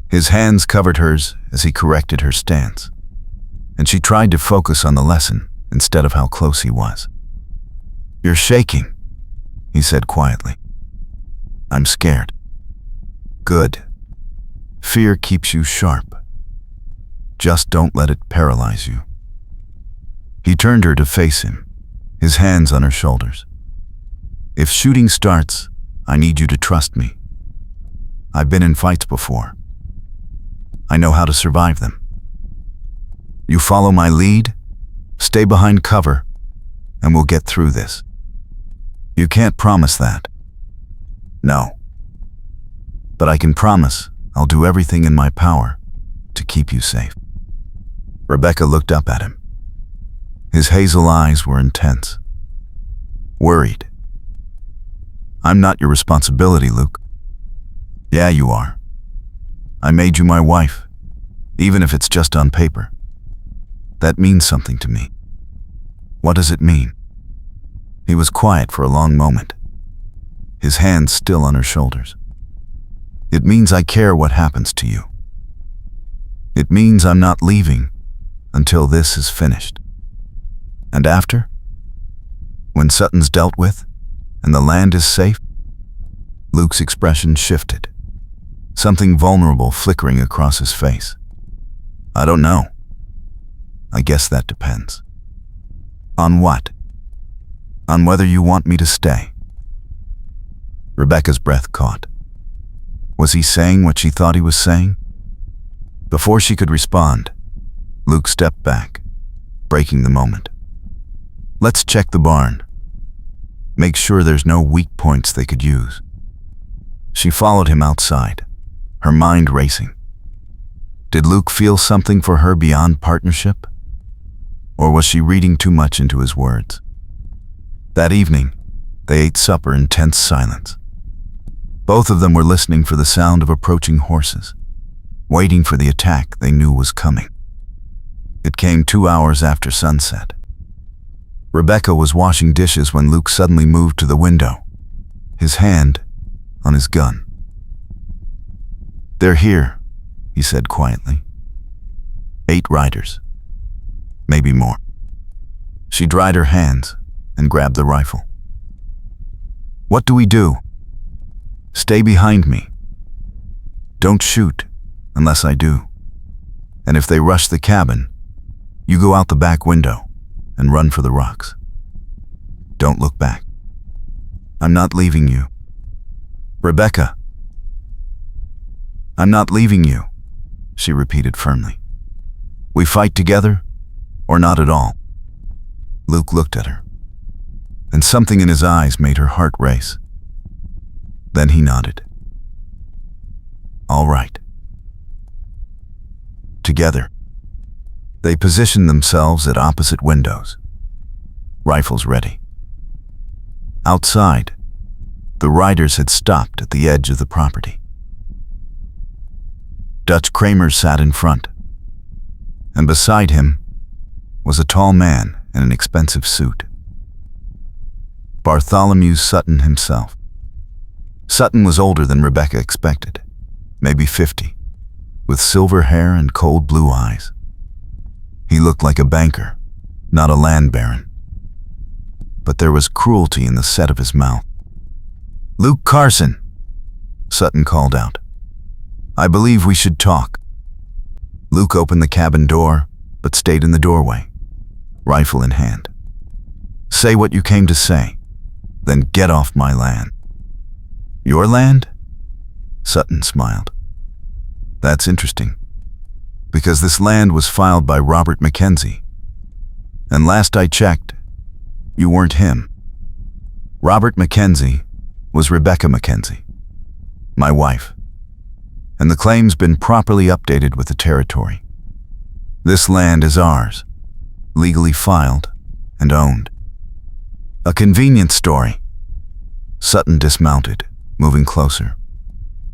His hands covered hers as he corrected her stance, and she tried to focus on the lesson instead of how close he was. You're shaking, he said quietly. I'm scared. Good. Fear keeps you sharp. Just don't let it paralyze you. He turned her to face him, his hands on her shoulders. If shooting starts, I need you to trust me. I've been in fights before. I know how to survive them. You follow my lead, stay behind cover, and we'll get through this. You can't promise that. No. But I can promise I'll do everything in my power to keep you safe. Rebecca looked up at him. His hazel eyes were intense. Worried. I'm not your responsibility, Luke. Yeah, you are. I made you my wife, even if it's just on paper. That means something to me. What does it mean? He was quiet for a long moment, his hands still on her shoulders. It means I care what happens to you. It means I'm not leaving until this is finished. And after? When Sutton's dealt with and the land is safe? Luke's expression shifted, something vulnerable flickering across his face. I don't know. I guess that depends. On what? On whether you want me to stay. Rebecca's breath caught. Was he saying what she thought he was saying? Before she could respond, Luke stepped back, breaking the moment. Let's check the barn. Make sure there's no weak points they could use. She followed him outside, her mind racing. Did Luke feel something for her beyond partnership? Or was she reading too much into his words? That evening, they ate supper in tense silence. Both of them were listening for the sound of approaching horses, waiting for the attack they knew was coming. It came 2 hours after sunset. Rebecca was washing dishes when Luke suddenly moved to the window, his hand on his gun. They're here, he said quietly. 8 riders. Maybe more. She dried her hands and grabbed the rifle. What do we do? Stay behind me. Don't shoot unless I do. And if they rush the cabin, you go out the back window and run for the rocks. Don't look back. I'm not leaving you. Rebecca. I'm not leaving you, she repeated firmly. We fight together or not at all. Luke looked at her, and something in his eyes made her heart race. Then he nodded. All right. Together, they positioned themselves at opposite windows, rifles ready. Outside, the riders had stopped at the edge of the property. Dutch Kramer sat in front, and beside him was a tall man and an expensive suit. Bartholomew Sutton himself. Sutton was older than Rebecca expected, maybe 50, with silver hair and cold blue eyes. He looked like a banker, not a land baron. But there was cruelty in the set of his mouth. "Luke Carson," Sutton called out. "I believe we should talk." Luke opened the cabin door, but stayed in the doorway, rifle in hand. "Say what you came to say, then get off my land." "Your land?" Sutton smiled. "That's interesting, because this land was filed by Robert Mackenzie. And last I checked, you weren't him. Robert Mackenzie was Rebecca Mackenzie, my wife, and the claim's been properly updated with the territory. This land is ours, legally filed and owned." "A convenient story." Sutton dismounted, moving closer.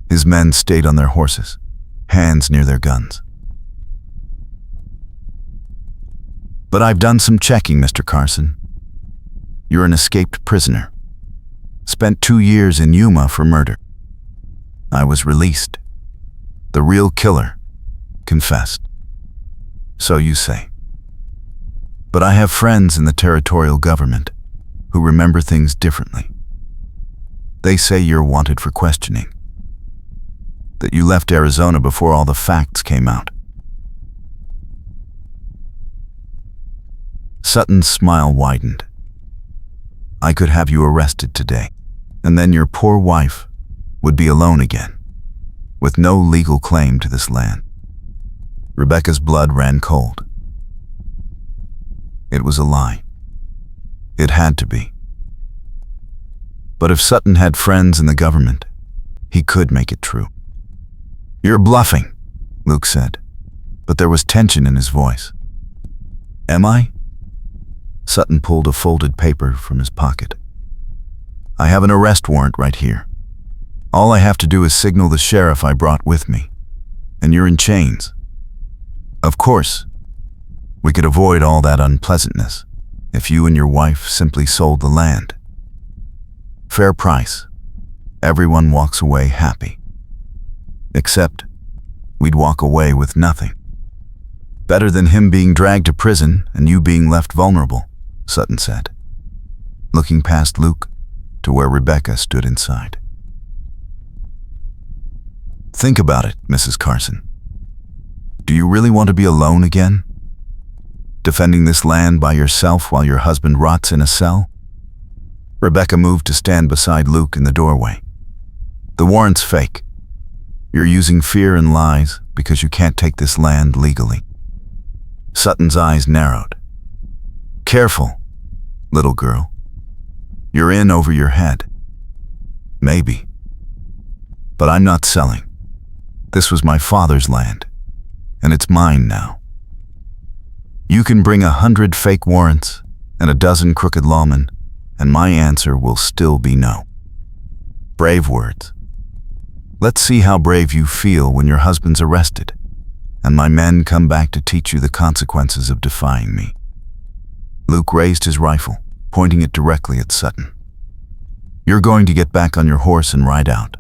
His men stayed on their horses, hands near their guns. "But I've done some checking, Mr. Carson. You're an escaped prisoner. Spent 2 years in Yuma for murder. I was released. The real killer confessed. So you say. But I have friends in the territorial government who remember things differently. They say you're wanted for questioning, that you left Arizona before all the facts came out." Sutton's smile widened. "I could have you arrested today, and then your poor wife would be alone again, with no legal claim to this land." Rebecca's blood ran cold. It was a lie. It had to be. But if Sutton had friends in the government, he could make it true. "You're bluffing," Luke said, but there was tension in his voice. "Am I?" Sutton pulled a folded paper from his pocket. "I have an arrest warrant right here. All I have to do is signal the sheriff I brought with me, and you're in chains. Of course, we could avoid all that unpleasantness if you and your wife simply sold the land. Fair price. Everyone walks away happy. Except we'd walk away with nothing. Better than him being dragged to prison and you being left vulnerable," Sutton said, looking past Luke to where Rebecca stood inside. "Think about it, Mrs. Carson. Do you really want to be alone again? Defending this land by yourself while your husband rots in a cell?" Rebecca moved to stand beside Luke in the doorway. "The warrant's fake. You're using fear and lies because you can't take this land legally." Sutton's eyes narrowed. "Careful, little girl. You're in over your head. Maybe. But I'm not selling. This was my father's land, and it's mine now. You can bring 100 fake warrants and a dozen crooked lawmen, and my answer will still be no." Brave words. Let's see how brave you feel when your husband's arrested, and my men come back to teach you the consequences of defying me. Luke raised his rifle, pointing it directly at Sutton. "You're going to get back on your horse and ride out.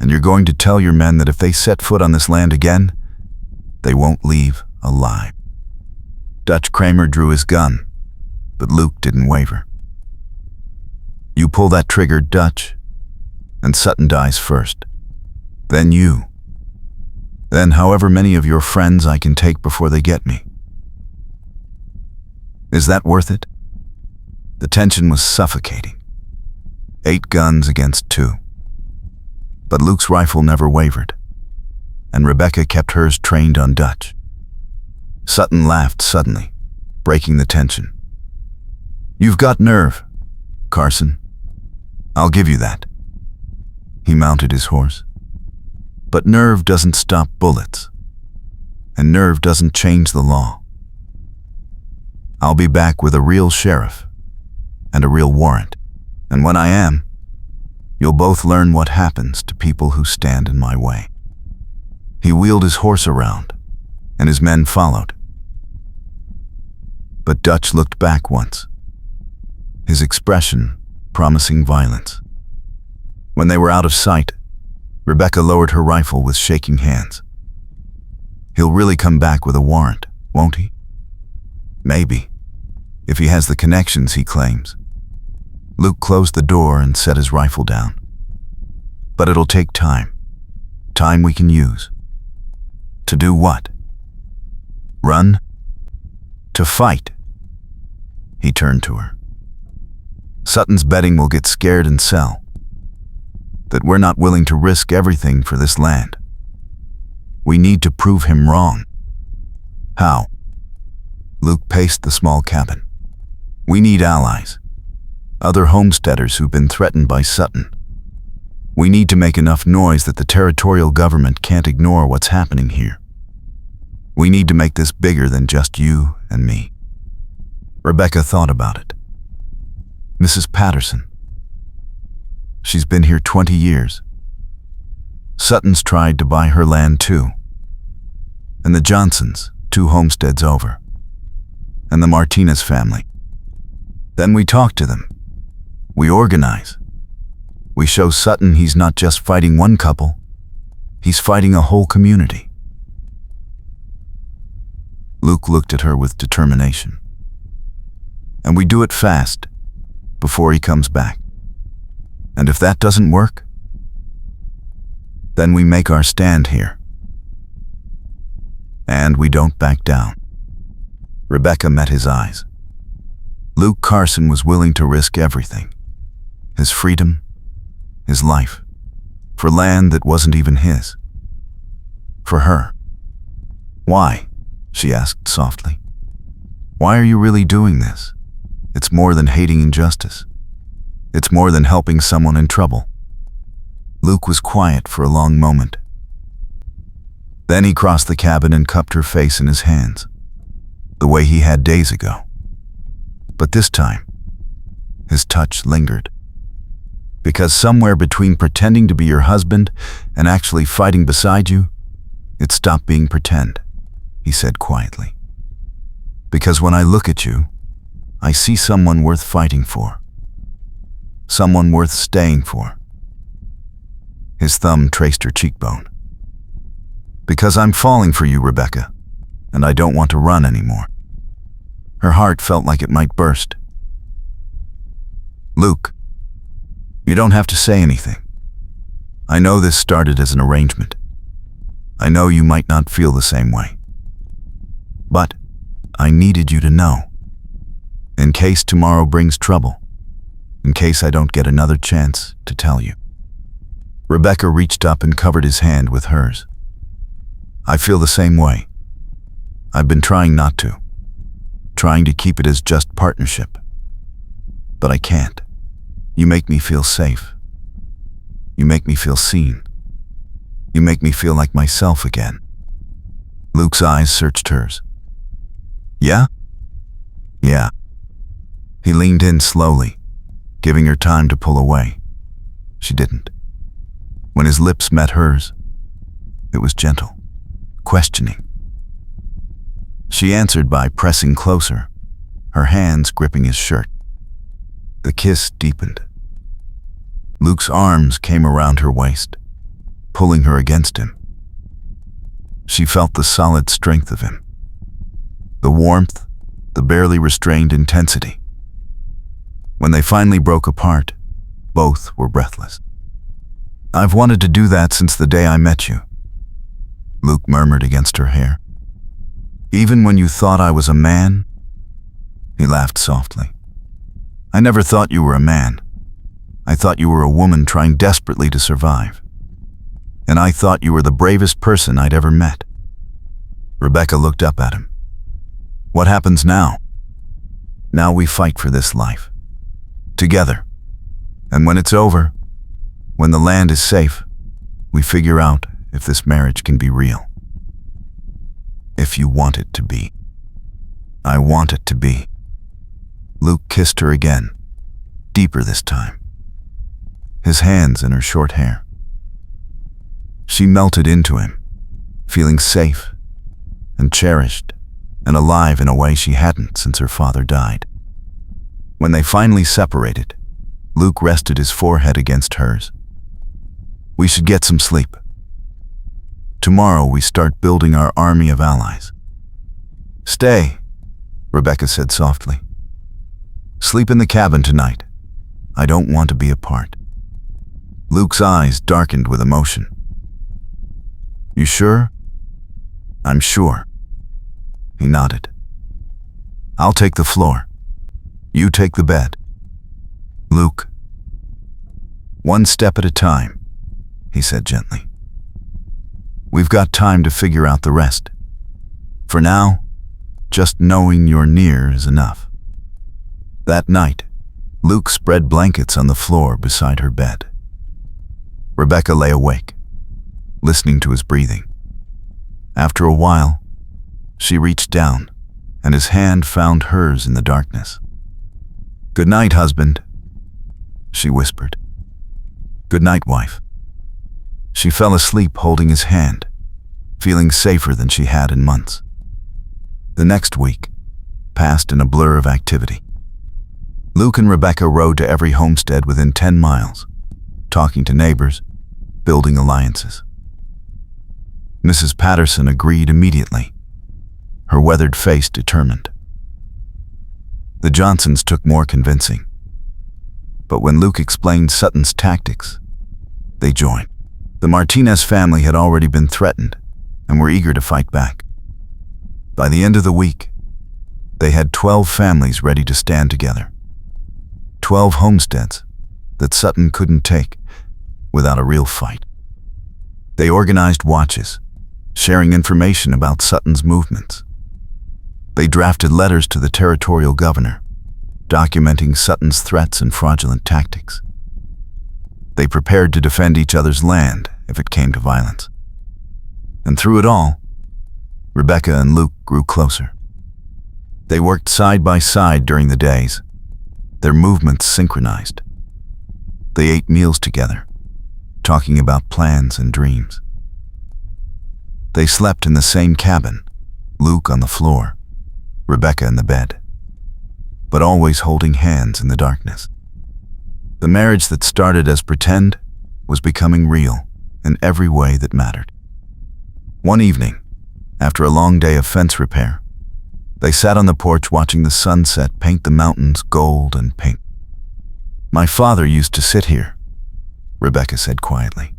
And you're going to tell your men that if they set foot on this land again, they won't leave alive." Dutch Kramer drew his gun, but Luke didn't waver. "You pull that trigger, Dutch, and Sutton dies first. Then you. Then however many of your friends I can take before they get me. Is that worth it?" The tension was suffocating. 8 guns against 2. But Luke's rifle never wavered, and Rebecca kept hers trained on Dutch. Sutton laughed suddenly, breaking the tension. "You've got nerve, Carson. I'll give you that." He mounted his horse. "But nerve doesn't stop bullets, and nerve doesn't change the law. I'll be back with a real sheriff and a real warrant, and when I am, you'll both learn what happens to people who stand in my way." He wheeled his horse around, and his men followed. But Dutch looked back once, his expression promising violence. When they were out of sight, Rebecca lowered her rifle with shaking hands. He'll really come back with a warrant, won't he? Maybe, if he has the connections he claims. Luke closed the door and set his rifle down. But it'll take time. Time we can use. To do what? Run? To fight? He turned to her. Sutton's betting we'll get scared and sell. That we're not willing to risk everything for this land. We need to prove him wrong. How? Luke paced the small cabin. We need allies. Other homesteaders who've been threatened by Sutton. We need to make enough noise that the territorial government can't ignore what's happening here. We need to make this bigger than just you and me. Rebecca thought about it. Mrs. Patterson. She's been here 20 years. Sutton's tried to buy her land too. And the Johnsons, 2 homesteads over. And the Martinez family. Then we talk to them. We organize. We show Sutton he's not just fighting one couple, he's fighting a whole community. Luke looked at her with determination. And we do it fast, before he comes back. And if that doesn't work, then we make our stand here. And we don't back down. Rebecca met his eyes. Luke Carson was willing to risk everything. His freedom, his life, for land that wasn't even his. For her. Why? She asked softly. Why are you really doing this? It's more than hating injustice. It's more than helping someone in trouble. Luke was quiet for a long moment. Then he crossed the cabin and cupped her face in his hands, the way he had days ago. But this time, his touch lingered. Because somewhere between pretending to be your husband and actually fighting beside you, it stopped being pretend, he said quietly. Because when I look at you, I see someone worth fighting for. Someone worth staying for. His thumb traced her cheekbone. Because I'm falling for you, Rebecca, and I don't want to run anymore. Her heart felt like it might burst. Luke, you don't have to say anything. I know this started as an arrangement. I know you might not feel the same way. But I needed you to know. In case tomorrow brings trouble. In case I don't get another chance to tell you. Rebecca reached up and covered his hand with hers. I feel the same way. I've been trying not to. Trying to keep it as just partnership. But I can't. You make me feel safe. You make me feel seen. You make me feel like myself again. Luke's eyes searched hers. Yeah? Yeah. He leaned in slowly, giving her time to pull away. She didn't. When his lips met hers, it was gentle, questioning. She answered by pressing closer, her hands gripping his shirt. The kiss deepened. Luke's arms came around her waist, pulling her against him. She felt the solid strength of him, the warmth, the barely restrained intensity. When they finally broke apart, both were breathless. I've wanted to do that since the day I met you, Luke murmured against her hair. Even when you thought I was a man? He laughed softly. I never thought you were a man. I thought you were a woman trying desperately to survive. And I thought you were the bravest person I'd ever met. Rebecca looked up at him. What happens now? Now we fight for this life. Together. And when it's over, when the land is safe, we figure out if this marriage can be real. If you want it to be. I want it to be. Luke kissed her again, deeper this time. His hands in her short hair. She melted into him, feeling safe and cherished and alive in a way she hadn't since her father died. When they finally separated, Luke rested his forehead against hers. "We should get some sleep. Tomorrow we start building our army of allies." "Stay," Rebecca said softly. "Sleep in the cabin tonight. I don't want to be apart." Luke's eyes darkened with emotion. "You sure?" "I'm sure." He nodded. "I'll take the floor. You take the bed." "Luke." "One step at a time," he said gently. "We've got time to figure out the rest. For now, just knowing you're near is enough." That night, Luke spread blankets on the floor beside her bed. Rebecca lay awake, listening to his breathing. After a while, she reached down, and his hand found hers in the darkness. "Good night, husband," she whispered. "Good night, wife." She fell asleep holding his hand, feeling safer than she had in months. The next week passed in a blur of activity. Luke and Rebecca rode to every homestead within 10 miles, talking to neighbors, building alliances. Mrs. Patterson agreed immediately, her weathered face determined. The Johnsons took more convincing, but when Luke explained Sutton's tactics, they joined. The Martinez family had already been threatened and were eager to fight back. By the end of the week, they had 12 families ready to stand together. 12 homesteads that Sutton couldn't take without a real fight. They organized watches, sharing information about Sutton's movements. They drafted letters to the territorial governor, documenting Sutton's threats and fraudulent tactics. They prepared to defend each other's land if it came to violence. And through it all, Rebecca and Luke grew closer. They worked side by side during the days, their movements synchronized. They ate meals together, talking about plans and dreams. They slept in the same cabin, Luke on the floor, Rebecca in the bed, but always holding hands in the darkness. The marriage that started as pretend was becoming real in every way that mattered. One evening, after a long day of fence repair, they sat on the porch watching the sunset paint the mountains gold and pink. "My father used to sit here," Rebecca said quietly.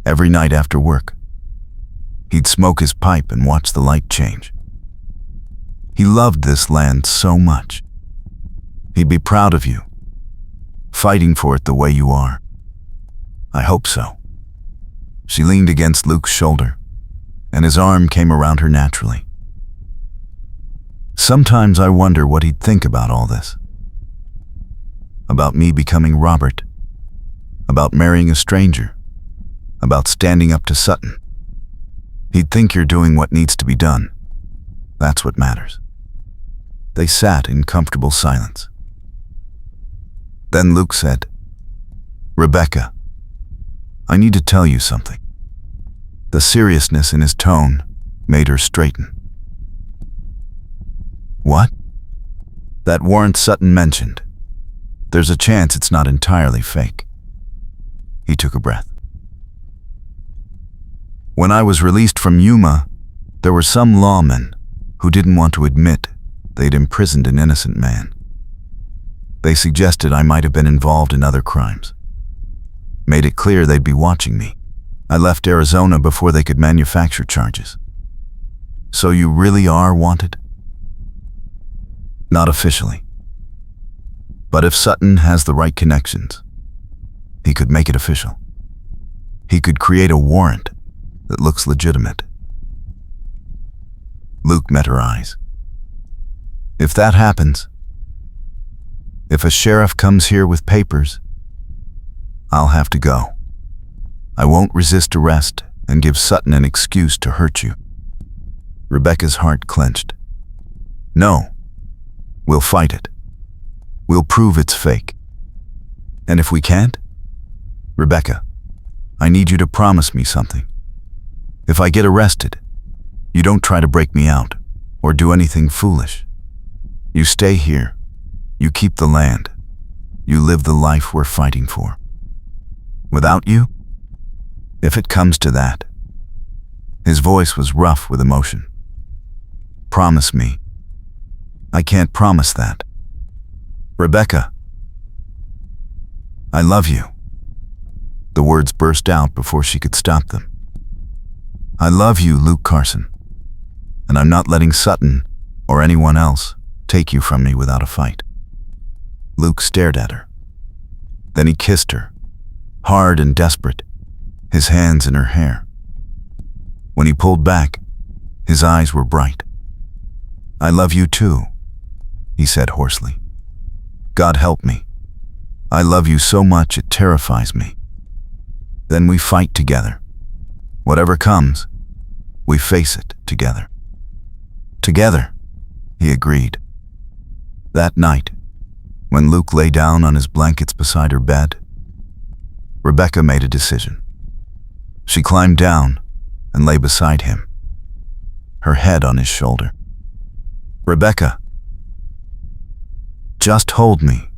"Every night after work, he'd smoke his pipe and watch the light change. He loved this land so much. He'd be proud of you, fighting for it the way you are." "I hope so." She leaned against Luke's shoulder, and his arm came around her naturally. "Sometimes I wonder what he'd think about all this. About me becoming Robert, about marrying a stranger, about standing up to Sutton. He'd think you're doing what needs to be done. That's what matters." They sat in comfortable silence. Then Luke said, "Rebecca, I need to tell you something." The seriousness in his tone made her straighten. "What?" "That warrant Sutton mentioned. There's a chance it's not entirely fake." He took a breath. "When I was released from Yuma, there were some lawmen who didn't want to admit they'd imprisoned an innocent man. They suggested I might have been involved in other crimes. Made it clear they'd be watching me. I left Arizona before they could manufacture charges." "So you really are wanted?" "Not officially. But if Sutton has the right connections, he could make it official. He could create a warrant that looks legitimate." Luke met her eyes. "If that happens, if a sheriff comes here with papers, I'll have to go. I won't resist arrest and give Sutton an excuse to hurt you." Rebecca's heart clenched. "No, we'll fight it. We'll prove it's fake. And if we can't? Rebecca, I need you to promise me something. If I get arrested, You don't try to break me out or do anything foolish. You stay here. You keep the land. You live the life we're fighting for. Without you, if it comes to that," his voice was rough with emotion, "promise me." "I can't promise that. Rebecca, I love you." The words burst out before she could stop them. "I love you, Luke Carson, and I'm not letting Sutton or anyone else take you from me without a fight." Luke stared at her. Then he kissed her, hard and desperate, his hands in her hair. When he pulled back, his eyes were bright. "I love you too," he said hoarsely. "God help me. I love you so much it terrifies me. Then we fight together. Whatever comes, we face it together." "Together," he agreed. That night, when Luke lay down on his blankets beside her bed, Rebecca made a decision. She climbed down and lay beside him, her head on his shoulder. "Rebecca, just hold me,"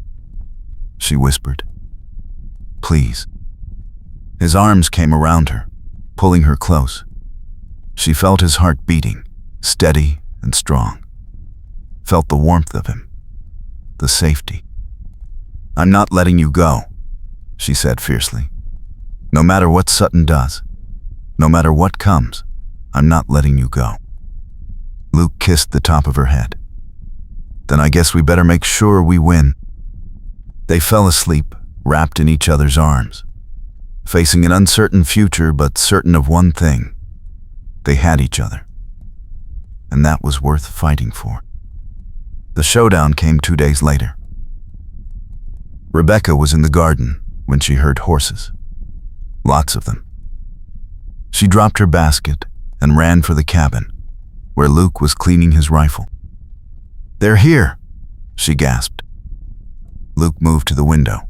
she whispered. "Please." His arms came around her, pulling her close. She felt his heart beating, steady and strong. Felt the warmth of him, the safety. "I'm not letting you go," she said fiercely. "No matter what Sutton does, no matter what comes, I'm not letting you go." Luke kissed the top of her head. "Then I guess we better make sure we win." They fell asleep, wrapped in each other's arms, facing an uncertain future but certain of one thing. They had each other, and that was worth fighting for. The showdown came 2 days later. Rebecca was in the garden when she heard horses. Lots of them. She dropped her basket and ran for the cabin, where Luke was cleaning his rifle. "They're here," she gasped. Luke moved to the window.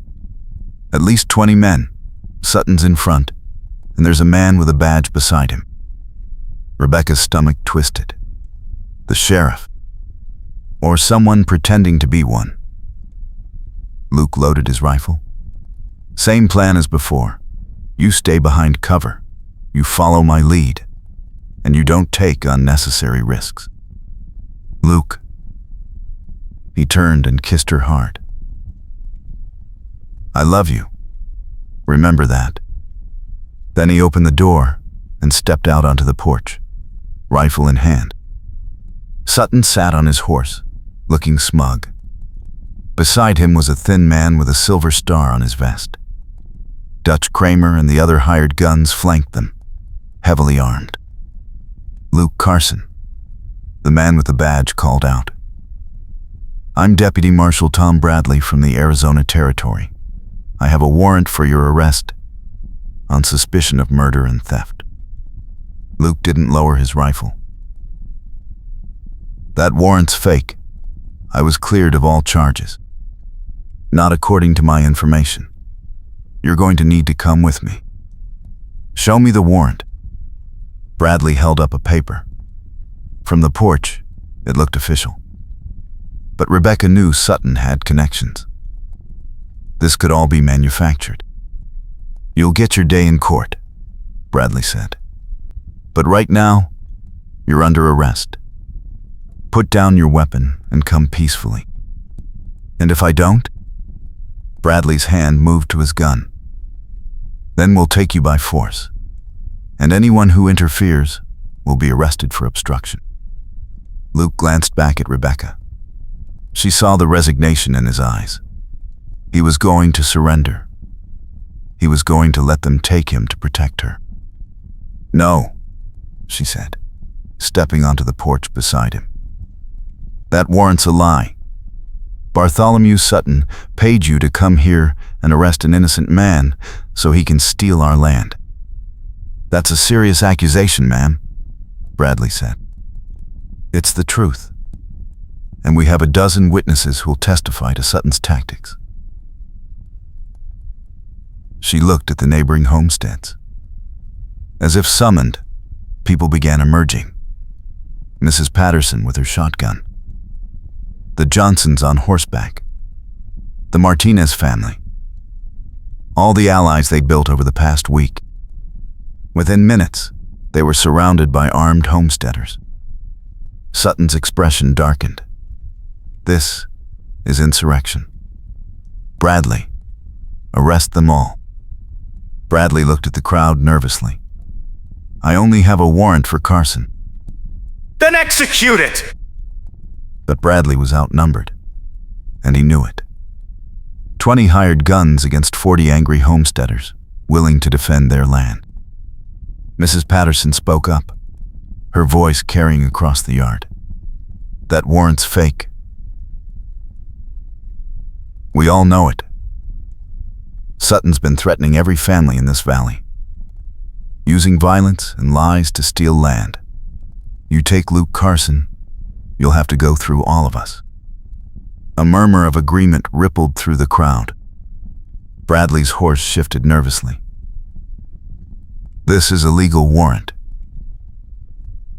"At least 20 men. Sutton's in front, and there's a man with a badge beside him." Rebecca's stomach twisted. The sheriff, or someone pretending to be one. Luke loaded his rifle. "Same plan as before. You stay behind cover. You follow my lead, and you don't take unnecessary risks." "Luke." He turned and kissed her hard. "I love you. Remember that." Then he opened the door and stepped out onto the porch, rifle in hand. Sutton sat on his horse, looking smug. Beside him was a thin man with a silver star on his vest. Dutch Kramer and the other hired guns flanked them, heavily armed. Luke Carson, the man with the badge, called out. "I'm Deputy Marshal Tom Bradley from the Arizona Territory. I have a warrant for your arrest on suspicion of murder and theft." Luke didn't lower his rifle. "That warrant's fake. I was cleared of all charges. Not according to my information. You're going to need to come with me." "Show me the warrant." Bradley held up a paper. From the porch, it looked official. But Rebecca knew Sutton had connections. This could all be manufactured. "You'll get your day in court," Bradley said. "But right now, you're under arrest. Put down your weapon and come peacefully." "And if I don't?" Bradley's hand moved to his gun. "Then we'll take you by force, and anyone who interferes will be arrested for obstruction." Luke glanced back at Rebecca. She saw the resignation in his eyes. He was going to surrender. He was going to let them take him to protect her. "No," she said, stepping onto the porch beside him. "That warrant's a lie. Bartholomew Sutton paid you to come here and arrest an innocent man so he can steal our land." "That's a serious accusation, ma'am," Bradley said. "It's the truth. And we have a dozen witnesses who'll testify to Sutton's tactics." She looked at the neighboring homesteads. As if summoned, people began emerging, Mrs. Patterson with her shotgun, the Johnsons on horseback, the Martinez family, all the allies they built over the past week. Within minutes, they were surrounded by armed homesteaders. Sutton's expression darkened. This is insurrection. Bradley, arrest them all. Bradley looked at the crowd nervously. I only have a warrant for Carson. Then execute it! But Bradley was outnumbered, and he knew it. 20 hired guns against 40 angry homesteaders, willing to defend their land. Mrs. Patterson spoke up, her voice carrying across the yard. That warrant's fake. We all know it. Sutton's been threatening every family in this valley, using violence and lies to steal land. You take Luke Carson, you'll have to go through all of us. A murmur of agreement rippled through the crowd. Bradley's horse shifted nervously. This is a legal warrant.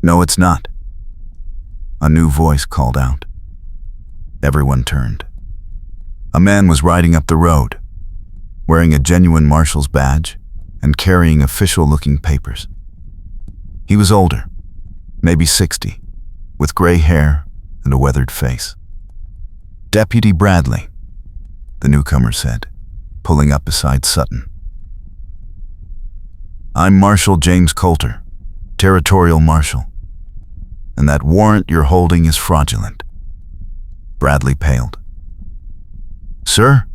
No, it's not. A new voice called out. Everyone turned. A man was riding up the road, wearing a genuine marshal's badge and carrying official-looking papers. He was older, maybe 60, with gray hair and a weathered face. Deputy Bradley, the newcomer said, pulling up beside Sutton. I'm Marshal James Coulter, Territorial Marshal, and that warrant you're holding is fraudulent. Bradley paled. Sir,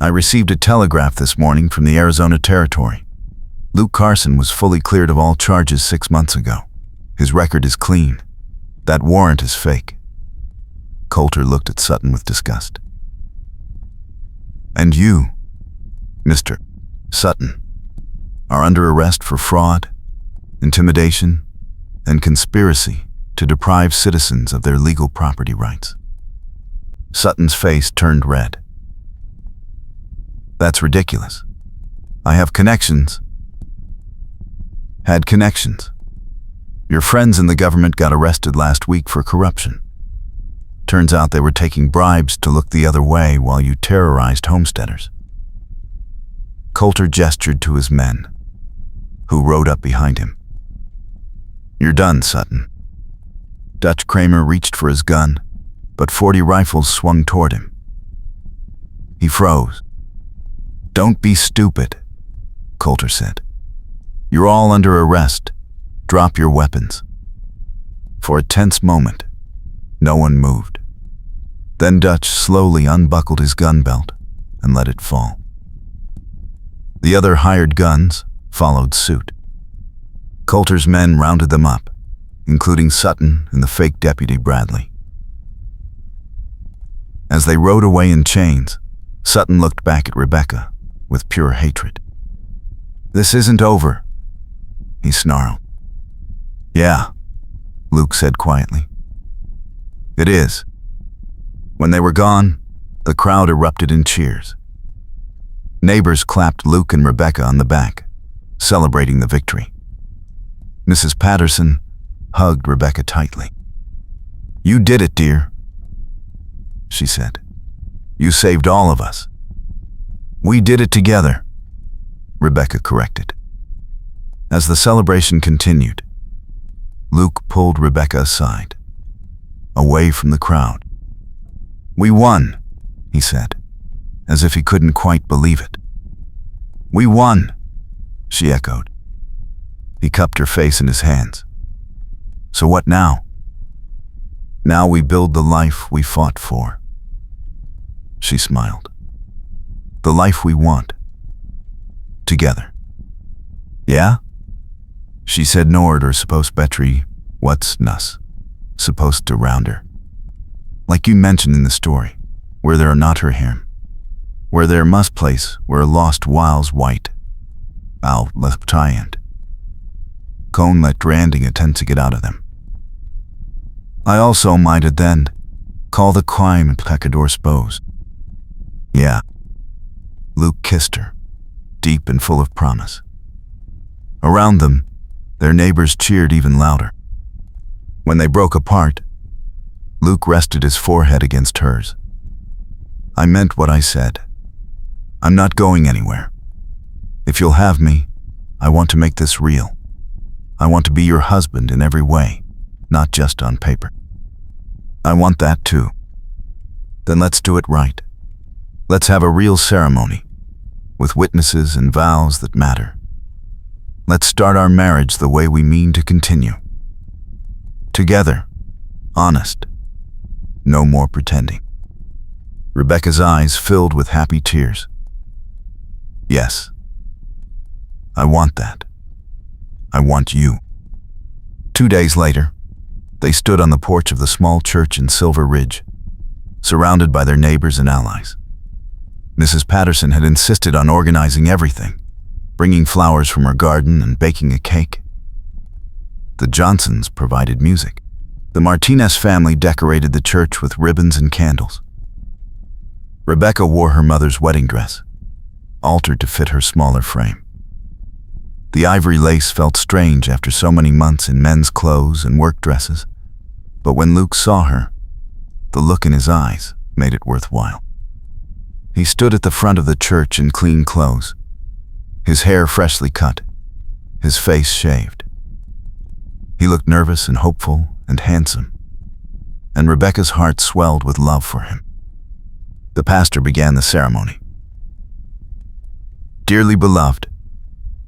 I received a telegraph this morning from the Arizona Territory. Luke Carson was fully cleared of all charges 6 months ago. His record is clean. That warrant is fake. Coulter looked at Sutton with disgust. And you, Mr. Sutton, are under arrest for fraud, intimidation, and conspiracy to deprive citizens of their legal property rights. Sutton's face turned red. That's ridiculous. I have connections. Had connections. Your friends in the government got arrested last week for corruption. Turns out they were taking bribes to look the other way while you terrorized homesteaders. Coulter gestured to his men, who rode up behind him. You're done, Sutton. Dutch Kramer reached for his gun, but 40 rifles swung toward him. He froze. Don't be stupid, Coulter said. You're all under arrest. Drop your weapons. For a tense moment, no one moved. Then Dutch slowly unbuckled his gun belt and let it fall. The other hired guns followed suit. Coulter's men rounded them up, including Sutton and the fake Deputy Bradley. As they rode away in chains, Sutton looked back at Rebecca with pure hatred. This isn't over, he snarled. Yeah, Luke said quietly. It is. When they were gone, the crowd erupted in cheers. Neighbors clapped Luke and Rebecca on the back, celebrating the victory. Mrs. Patterson hugged Rebecca tightly. You did it, dear, she said. You saved all of us. We did it together, Rebecca corrected. As the celebration continued, Luke pulled Rebecca aside, away from the crowd. We won, he said, as if he couldn't quite believe it. We won, she echoed. He cupped her face in his hands. So what now? Now we build the life we fought for. She smiled. The life we want. Together. Yeah? She said Nord or supposed Betry, what's nus? Supposed to round her. Like you mentioned in the story, where there are not her harem. Where there must place where lost whiles white. Al left tie-end. Cone let Dranding attempt to get out of them. I also minded then, call the crime and pecador spose. Yeah. Luke kissed her, deep and full of promise. Around them, their neighbors cheered even louder. When they broke apart, Luke rested his forehead against hers. I meant what I said. I'm not going anywhere. If you'll have me, I want to make this real. I want to be your husband in every way, not just on paper. I want that too. Then let's do it right. Let's have a real ceremony, with witnesses and vows that matter. Let's start our marriage the way we mean to continue. Together, honest, no more pretending. Rebecca's eyes filled with happy tears. Yes, I want that. I want you. 2 days later, they stood on the porch of the small church in Silver Ridge, surrounded by their neighbors and allies. Mrs. Patterson had insisted on organizing everything, bringing flowers from her garden and baking a cake. The Johnsons provided music. The Martinez family decorated the church with ribbons and candles. Rebecca wore her mother's wedding dress, altered to fit her smaller frame. The ivory lace felt strange after so many months in men's clothes and work dresses, but when Luke saw her, the look in his eyes made it worthwhile. He stood at the front of the church in clean clothes, his hair freshly cut, his face shaved. He looked nervous and hopeful and handsome, and Rebecca's heart swelled with love for him. The pastor began the ceremony. Dearly beloved,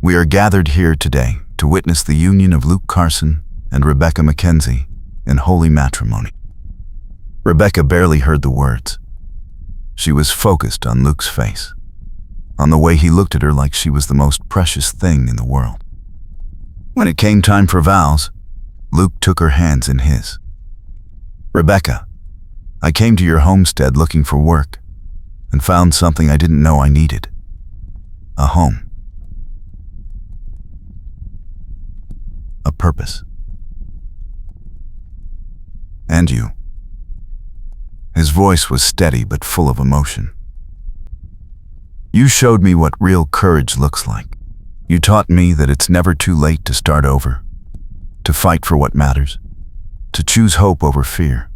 we are gathered here today to witness the union of Luke Carson and Rebecca Mackenzie in holy matrimony. Rebecca barely heard the words. She was focused on Luke's face, on the way he looked at her like she was the most precious thing in the world. When it came time for vows, Luke took her hands in his. Rebecca, I came to your homestead looking for work and found something I didn't know I needed. A home. A purpose. And you. His voice was steady but full of emotion. You showed me what real courage looks like. You taught me that it's never too late to start over, to fight for what matters, to choose hope over fear.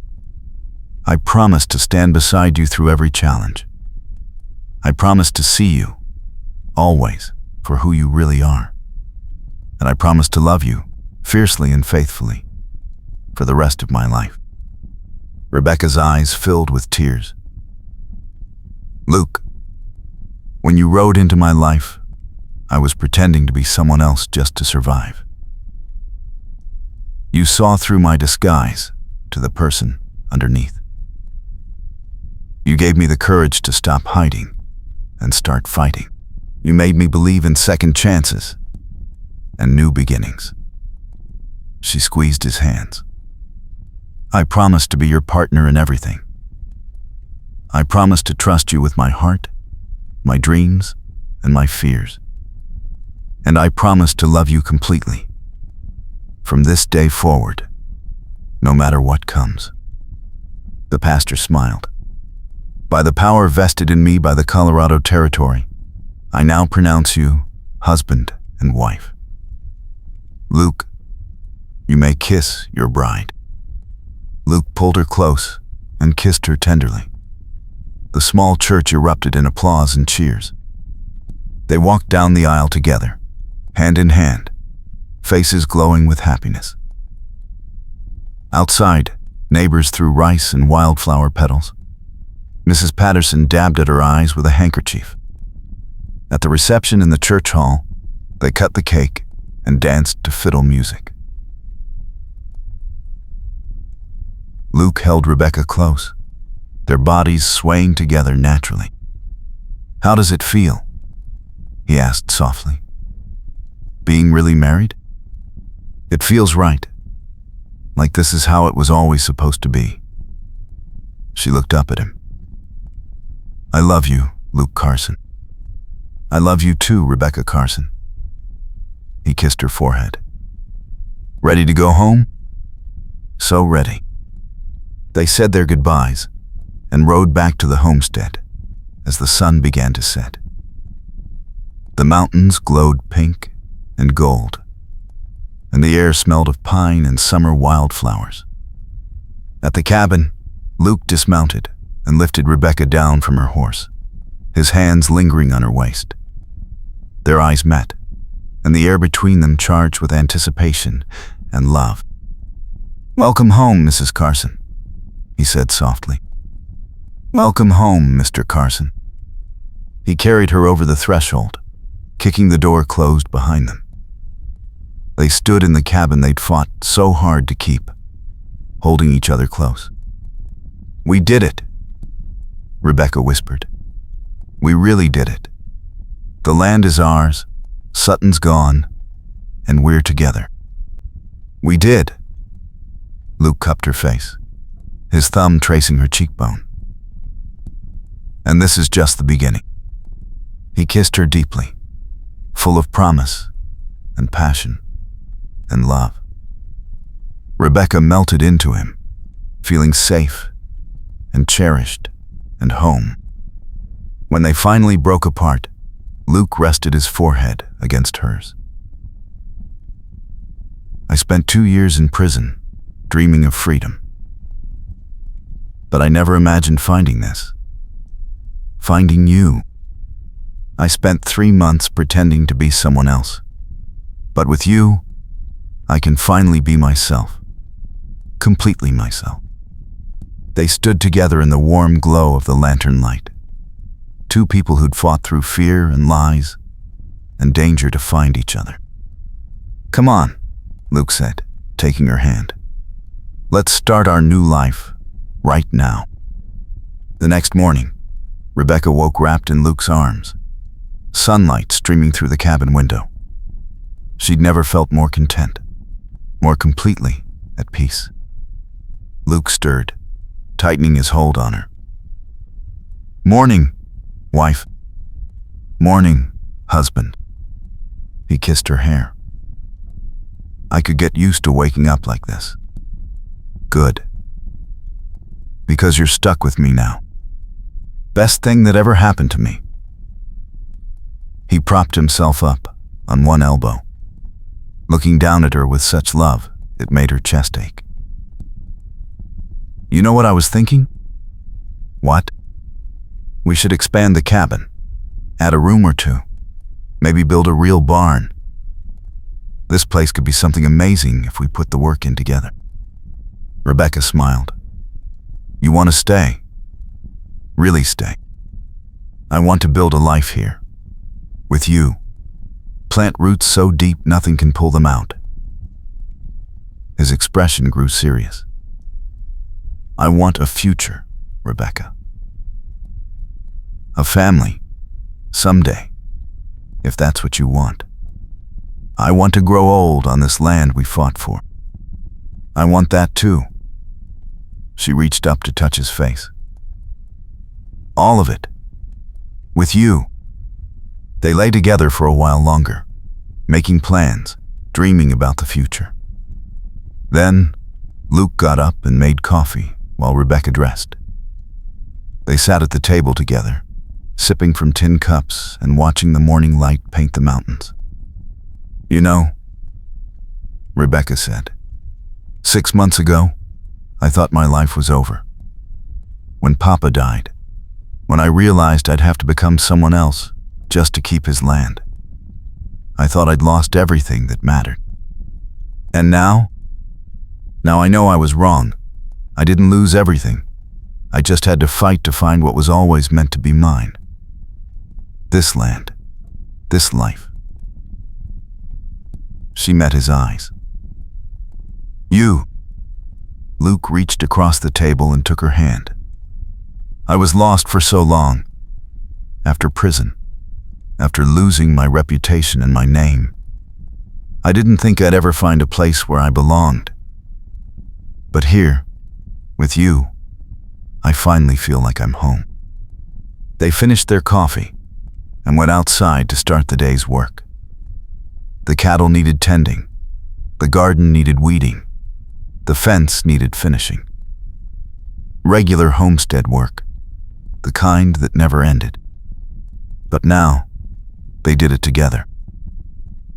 I promise to stand beside you through every challenge. I promise to see you, always, for who you really are. And I promise to love you, fiercely and faithfully, for the rest of my life. Rebecca's eyes filled with tears. Luke, when you rode into my life, I was pretending to be someone else just to survive. You saw through my disguise to the person underneath. You gave me the courage to stop hiding and start fighting. You made me believe in second chances and new beginnings. She squeezed his hands. I promise to be your partner in everything. I promise to trust you with my heart, my dreams, and my fears. And I promise to love you completely, from this day forward, no matter what comes. The pastor smiled. By the power vested in me by the Colorado Territory, I now pronounce you husband and wife. Luke, you may kiss your bride. Luke pulled her close and kissed her tenderly. The small church erupted in applause and cheers. They walked down the aisle together, hand in hand, faces glowing with happiness. Outside, neighbors threw rice and wildflower petals. Mrs. Patterson dabbed at her eyes with a handkerchief. At the reception in the church hall, they cut the cake and danced to fiddle music. Luke held Rebecca close, their bodies swaying together naturally. How does it feel? He asked softly. Being really married? It feels right, like this is how it was always supposed to be. She looked up at him. I love you, Luke Carson. I love you too, Rebecca Carson. He kissed her forehead. Ready to go home? So ready. They said their goodbyes and rode back to the homestead as the sun began to set. The mountains glowed pink and gold and the air smelled of pine and summer wildflowers. At the cabin, Luke dismounted and lifted Rebecca down from her horse, his hands lingering on her waist. Their eyes met, and the air between them charged with anticipation and love. "Welcome home, Mrs. Carson," he said softly. "Welcome home, Mr. Carson." He carried her over the threshold, kicking the door closed behind them. They stood in the cabin they'd fought so hard to keep, holding each other close. "We did it," Rebecca whispered. "We really did it. The land is ours, Sutton's gone, and we're together." "We did." Luke cupped her face, his thumb tracing her cheekbone. "And this is just the beginning." He kissed her deeply, full of promise and passion and love. Rebecca melted into him, feeling safe and cherished and home. When they finally broke apart, Luke rested his forehead against hers. "I spent 2 years in prison, dreaming of freedom. But I never imagined finding this. Finding you. I spent 3 months pretending to be someone else. But with you, I can finally be myself. Completely myself." They stood together in the warm glow of the lantern light. Two people who'd fought through fear and lies and danger to find each other. "Come on," Luke said, taking her hand. "Let's start our new life right now." The next morning, Rebecca woke wrapped in Luke's arms, sunlight streaming through the cabin window. She'd never felt more content, more completely at peace. Luke stirred, tightening his hold on her. "Morning, wife." "Morning, husband." He kissed her hair. "I could get used to waking up like this." "Good. Because you're stuck with me now. Best thing that ever happened to me." He propped himself up on one elbow, looking down at her with such love it made her chest ache. "You know what I was thinking?" "What?" "We should expand the cabin, add a room or two, maybe build a real barn. This place could be something amazing if we put the work in together." Rebecca smiled. "You want to stay? Really stay? I want to build a life here. With you. Plant roots so deep nothing can pull them out." His expression grew serious. "I want a future, Rebecca. A family, someday, if that's what you want. I want to grow old on this land we fought for. I want that too." She reached up to touch his face. "All of it. With you." They lay together for a while longer, making plans, dreaming about the future. Then, Luke got up and made coffee while Rebecca dressed. They sat at the table together, sipping from tin cups and watching the morning light paint the mountains. "You know," Rebecca said, "6 months ago, I thought my life was over. When Papa died, when I realized I'd have to become someone else just to keep his land, I thought I'd lost everything that mattered. And now I know I was wrong. I didn't lose everything. I just had to fight to find what was always meant to be mine. This land, this life." She met his eyes. "You." Luke reached across the table and took her hand. "I was lost for so long. After prison, after losing my reputation and my name, I didn't think I'd ever find a place where I belonged. But here, with you, I finally feel like I'm home." They finished their coffee and went outside to start the day's work. The cattle needed tending, the garden needed weeding, the fence needed finishing. Regular homestead work, the kind that never ended. But now, they did it together.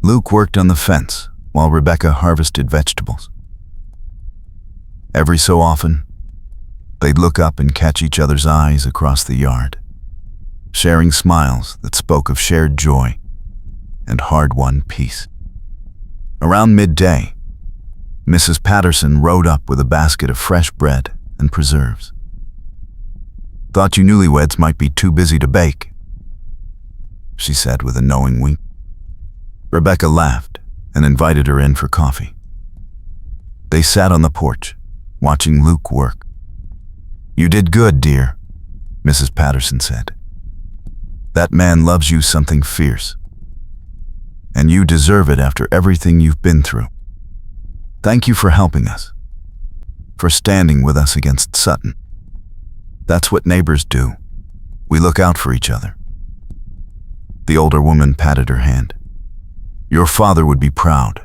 Luke worked on the fence while Rebecca harvested vegetables. Every so often, they'd look up and catch each other's eyes across the yard, sharing smiles that spoke of shared joy and hard-won peace. Around midday, Mrs. Patterson rode up with a basket of fresh bread and preserves. "Thought you newlyweds might be too busy to bake," she said with a knowing wink. Rebecca laughed and invited her in for coffee. They sat on the porch, watching Luke work. "You did good, dear," Mrs. Patterson said. "That man loves you something fierce, and you deserve it after everything you've been through. Thank you for helping us, for standing with us against Sutton. That's what neighbors do. We look out for each other." The older woman patted her hand. "Your father would be proud.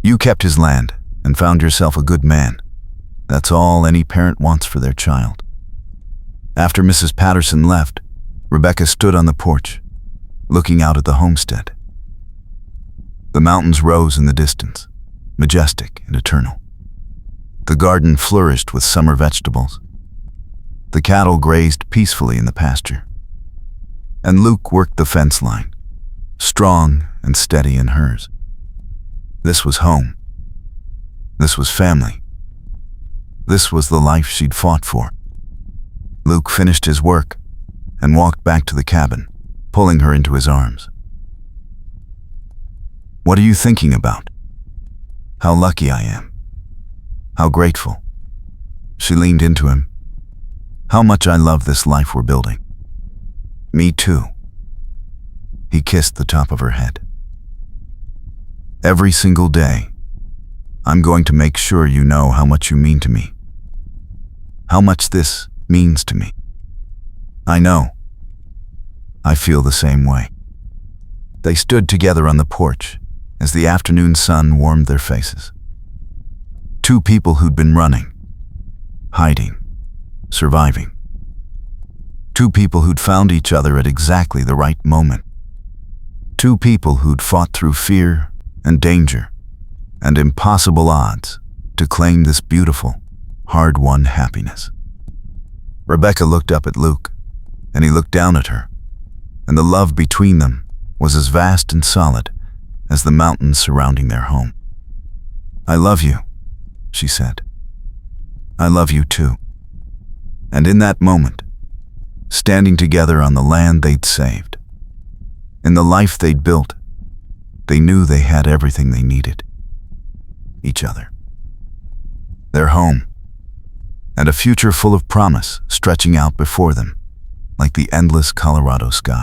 You kept his land and found yourself a good man. That's all any parent wants for their child." After Mrs. Patterson left, Rebecca stood on the porch, looking out at the homestead. The mountains rose in the distance, majestic and eternal. The garden flourished with summer vegetables. The cattle grazed peacefully in the pasture. And Luke worked the fence line, strong and steady in hers. This was home. This was family. This was the life she'd fought for. Luke finished his work and walked back to the cabin, pulling her into his arms. "What are you thinking about?" "How lucky I am. How grateful." She leaned into him. "How much I love this life we're building." "Me too." He kissed the top of her head. "Every single day, I'm going to make sure you know how much you mean to me. How much this means to me. I know. I feel the same way." They stood together on the porch as the afternoon sun warmed their faces. Two people who'd been running, hiding, surviving. Two people who'd found each other at exactly the right moment. Two people who'd fought through fear and danger and impossible odds to claim this beautiful, hard-won happiness. Rebecca looked up at Luke, and he looked down at her, and the love between them was as vast and solid as the mountains surrounding their home. "I love you," she said. "I love you too." And in that moment, standing together on the land they'd saved, in the life they'd built, they knew they had everything they needed. Each other. Their home, and a future full of promise stretching out before them like the endless Colorado sky.